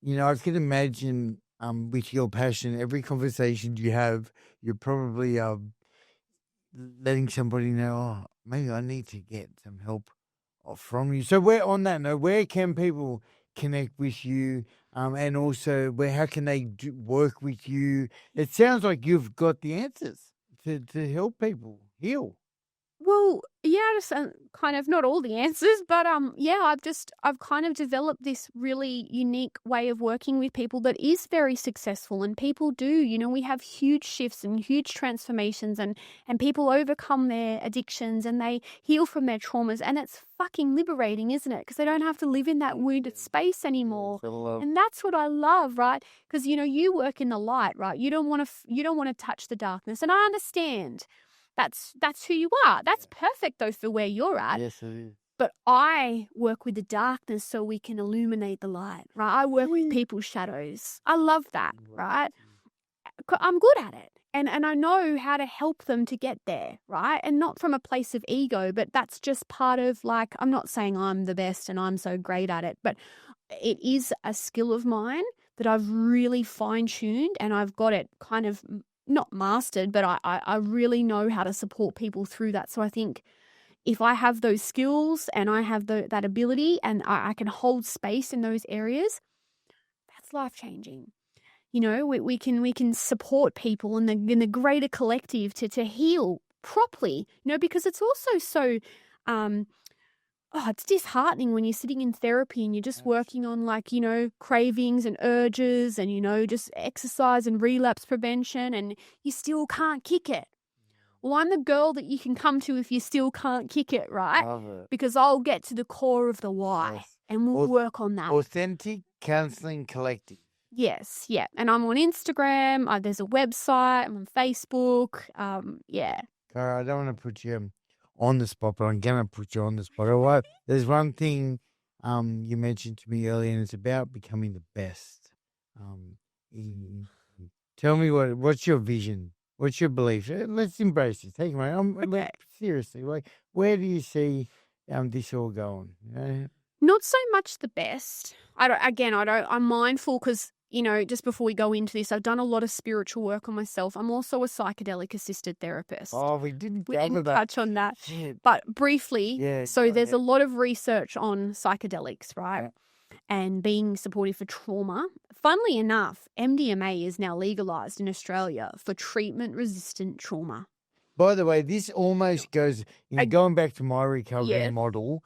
I can imagine with your passion, every conversation you have, you're probably letting somebody know, oh, maybe I need to get some help from you. So on that note, where can people connect with you? And also, how can they work with you? It sounds like you've got the answers to help people heal. Well, yeah, just kind of not all the answers, but I've kind of developed this really unique way of working with people that is very successful, and people do, we have huge shifts and huge transformations, and people overcome their addictions and they heal from their traumas, and it's fucking liberating, isn't it? Because they don't have to live in that wounded space anymore. And that's what I love, right? Because you work in the light, right? You don't want to touch the darkness, and I understand. That's who you are. That's perfect, though, for where you're at. Yes, it is. But I work with the darkness so we can illuminate the light, right? I work with people's shadows. I love that, right? I'm good at it. And I know how to help them to get there, right? And not from a place of ego, but that's just part of, like, I'm not saying I'm the best and I'm so great at it, but it is a skill of mine that I've really fine-tuned, and I've got it kind of not mastered, but I really know how to support people through that. So I think if I have those skills and I have that ability, and I can hold space in those areas, that's life-changing. We can support people in the greater collective to heal properly, because it's also so it's disheartening when you're sitting in therapy and you're just working on cravings and urges and, just exercise and relapse prevention, and you still can't kick it. Well, I'm the girl that you can come to if you still can't kick it, right? Love it. Because I'll get to the core of the why, Yes. and we'll work on that. Authentic Counselling Collective. Yes, yeah. And I'm on Instagram. There's a website. I'm on Facebook. Yeah. Kyra, I don't want to put you on the spot, but I'm going to put you on the spot. All right. There's one thing you mentioned to me earlier, and it's about becoming the best. In, tell me what's your vision? What's your belief? Let's embrace it. Take it away. Seriously, like, where do you see this all going? Not so much the best. I'm mindful because, just before we go into this, I've done a lot of spiritual work on myself. I'm also a psychedelic assisted therapist. Oh, we didn't touch on that. Shit. But briefly, there's a lot of research on psychedelics, right? Yeah. And being supportive for trauma. Funnily enough, MDMA is now legalized in Australia for treatment-resistant trauma. By the way, this almost goes, going back to my recovery model,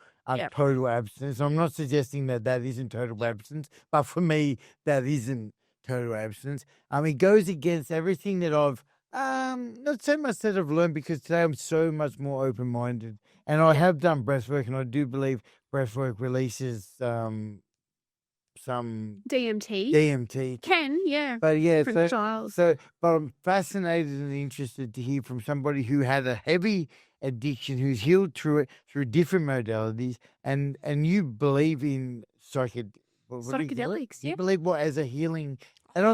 total abstinence. I'm not suggesting that isn't total abstinence, but for me, that isn't total abstinence. It goes against everything that I've, not so much that I've learned, because today I'm so much more open-minded. And I have done breathwork, and I do believe breathwork releases some DMT. But but I'm fascinated and interested to hear from somebody who had a heavy addiction, who's healed through it, through different modalities, and you believe in psychedelics. You believe as a healing. And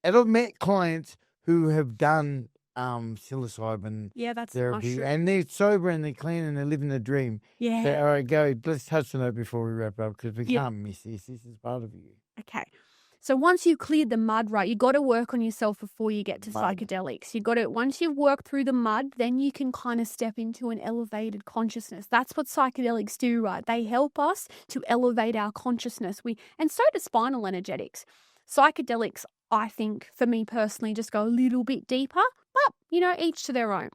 I've met clients who have done psilocybin that's therapy, mushroom. and they're sober and they're clean and they're living the dream. So, all right, go. Let's touch on that before we wrap up, because we can't miss this. This is part of you. Okay. So once you cleared the mud, right, you got to work on yourself before you get to psychedelics. Once you've worked through the mud, then you can kind of step into an elevated consciousness. That's what psychedelics do, right? They help us to elevate our consciousness. And so do spinal energetics. Psychedelics, I think, for me personally, just go a little bit deeper, but, each to their own.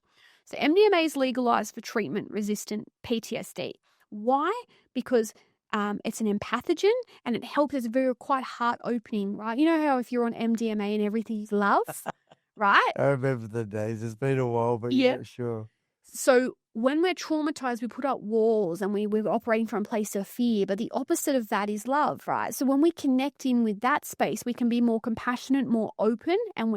So MDMA is legalized for treatment-resistant PTSD. Why? Because it's an empathogen, and it helps us quite heart-opening, right? You know how if you're on MDMA and everything's love, right? I remember the days. It's been a while, but sure. So when we're traumatized, we put up walls and we're operating from a place of fear, but the opposite of that is love, right? So when we connect in with that space, we can be more compassionate, more open, and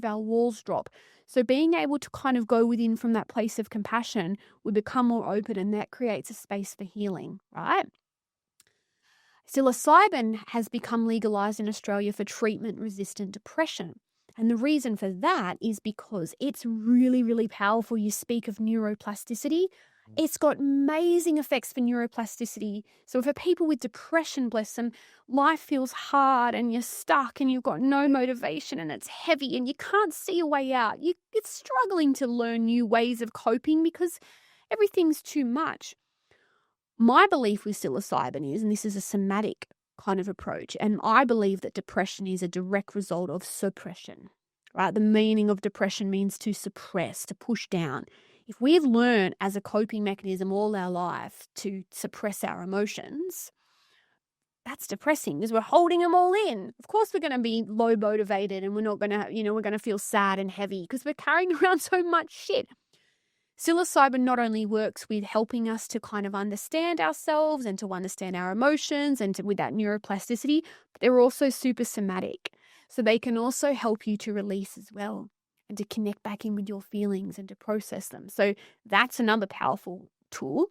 our walls drop. So being able to kind of go within from that place of compassion, we become more open, and that creates a space for healing, right? Psilocybin has become legalized in Australia for treatment-resistant depression. And the reason for that is because it's really, really powerful. You speak of neuroplasticity. It's got amazing effects for neuroplasticity. So for people with depression, bless them, life feels hard and you're stuck and you've got no motivation and it's heavy and you can't see a way out. You're struggling to learn new ways of coping because everything's too much. My belief with psilocybin is, and this is a somatic kind of approach, and I believe that depression is a direct result of suppression, right? The meaning of depression means to suppress, to push down. If we've learned as a coping mechanism all our life to suppress our emotions, that's depressing because we're holding them all in. Of course, we're going to be low motivated and we're not going to, we're going to feel sad and heavy because we're carrying around so much shit. Psilocybin not only works with helping us to kind of understand ourselves and to understand our emotions and with that neuroplasticity, but they're also super somatic. So they can also help you to release as well and to connect back in with your feelings and to process them. So that's another powerful tool.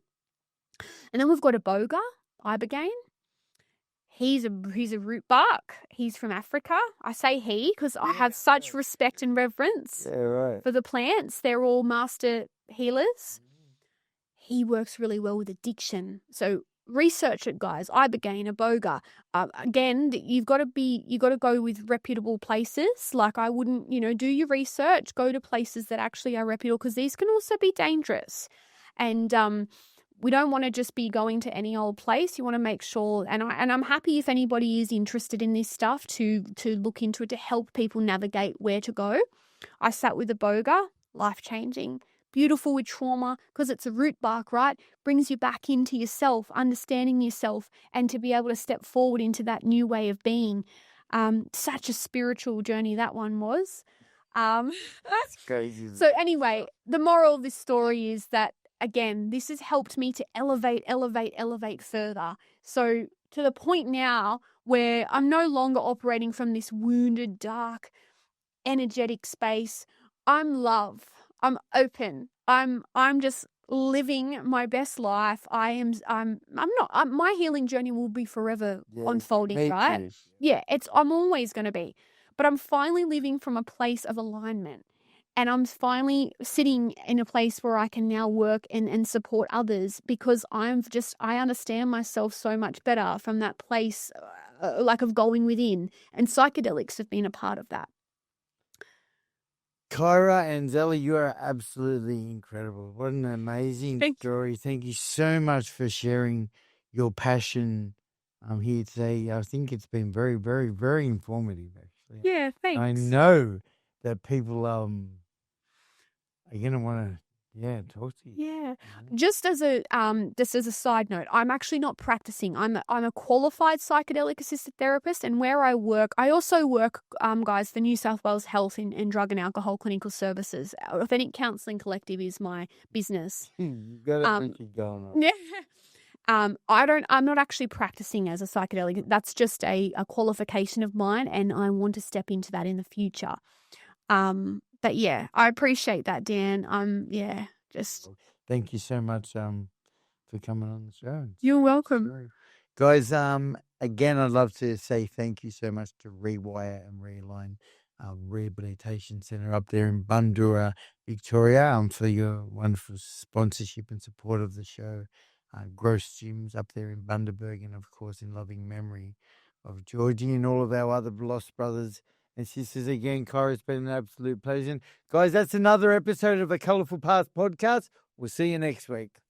And then we've got ibogaine. He's a root bark. He's from Africa. I say he because I have such respect and reverence for the plants. They're all master healers. He works really well with addiction. So research it, guys. Ibogaine, iboga. Again, you've got to go with reputable places. Like I wouldn't, do your research. Go to places that actually are reputable because these can also be dangerous. And we don't want to just be going to any old place. You want to make sure, and I'm happy if anybody is interested in this stuff to look into it to help people navigate where to go. I sat with iboga, life-changing, beautiful with trauma because it's a root bark, right? Brings you back into yourself, understanding yourself, and to be able to step forward into that new way of being. Such a spiritual journey that one was. That's crazy. So anyway, the moral of this story is that, again, this has helped me to elevate further. So to the point now where I'm no longer operating from this wounded, dark, energetic space. I'm love. I'm open. I'm just living my best life. I'm not, my healing journey will be forever unfolding, me right? too. Yeah, I'm always going to be, but I'm finally living from a place of alignment. And I'm finally sitting in a place where I can now work and support others because I understand myself so much better from that place, like of going within. And psychedelics have been a part of that. Kyra and Zelly, you are absolutely incredible. What an amazing story. Thank you so much for sharing your passion here today. I think it's been very, very, very informative, actually. Yeah, thanks. I know that people are going to want to, talk to you. Yeah. Just as a side note, I'm actually not practicing. I'm a qualified psychedelic assisted therapist, and where I work, I also work, guys, for New South Wales Health and Drug and Alcohol Clinical Services. Authentic Counselling Collective is my business. You've got to keep going on. Yeah. I'm not actually practicing as a psychedelic. That's just a qualification of mine, and I want to step into that in the future. But yeah, I appreciate that, Dan. Just thank you so much for coming on the show. You're welcome. Guys, again, I'd love to say thank you so much to Rewire and Realign Rehabilitation Centre up there in Bundoora, Victoria, for your wonderful sponsorship and support of the show. Gross Gyms up there in Bundaberg, and of course in loving memory of Georgie and all of our other lost brothers and sisters. Again, Kyra, it's been an absolute pleasure. Guys, that's another episode of A Colourful Past Podcast. We'll see you next week.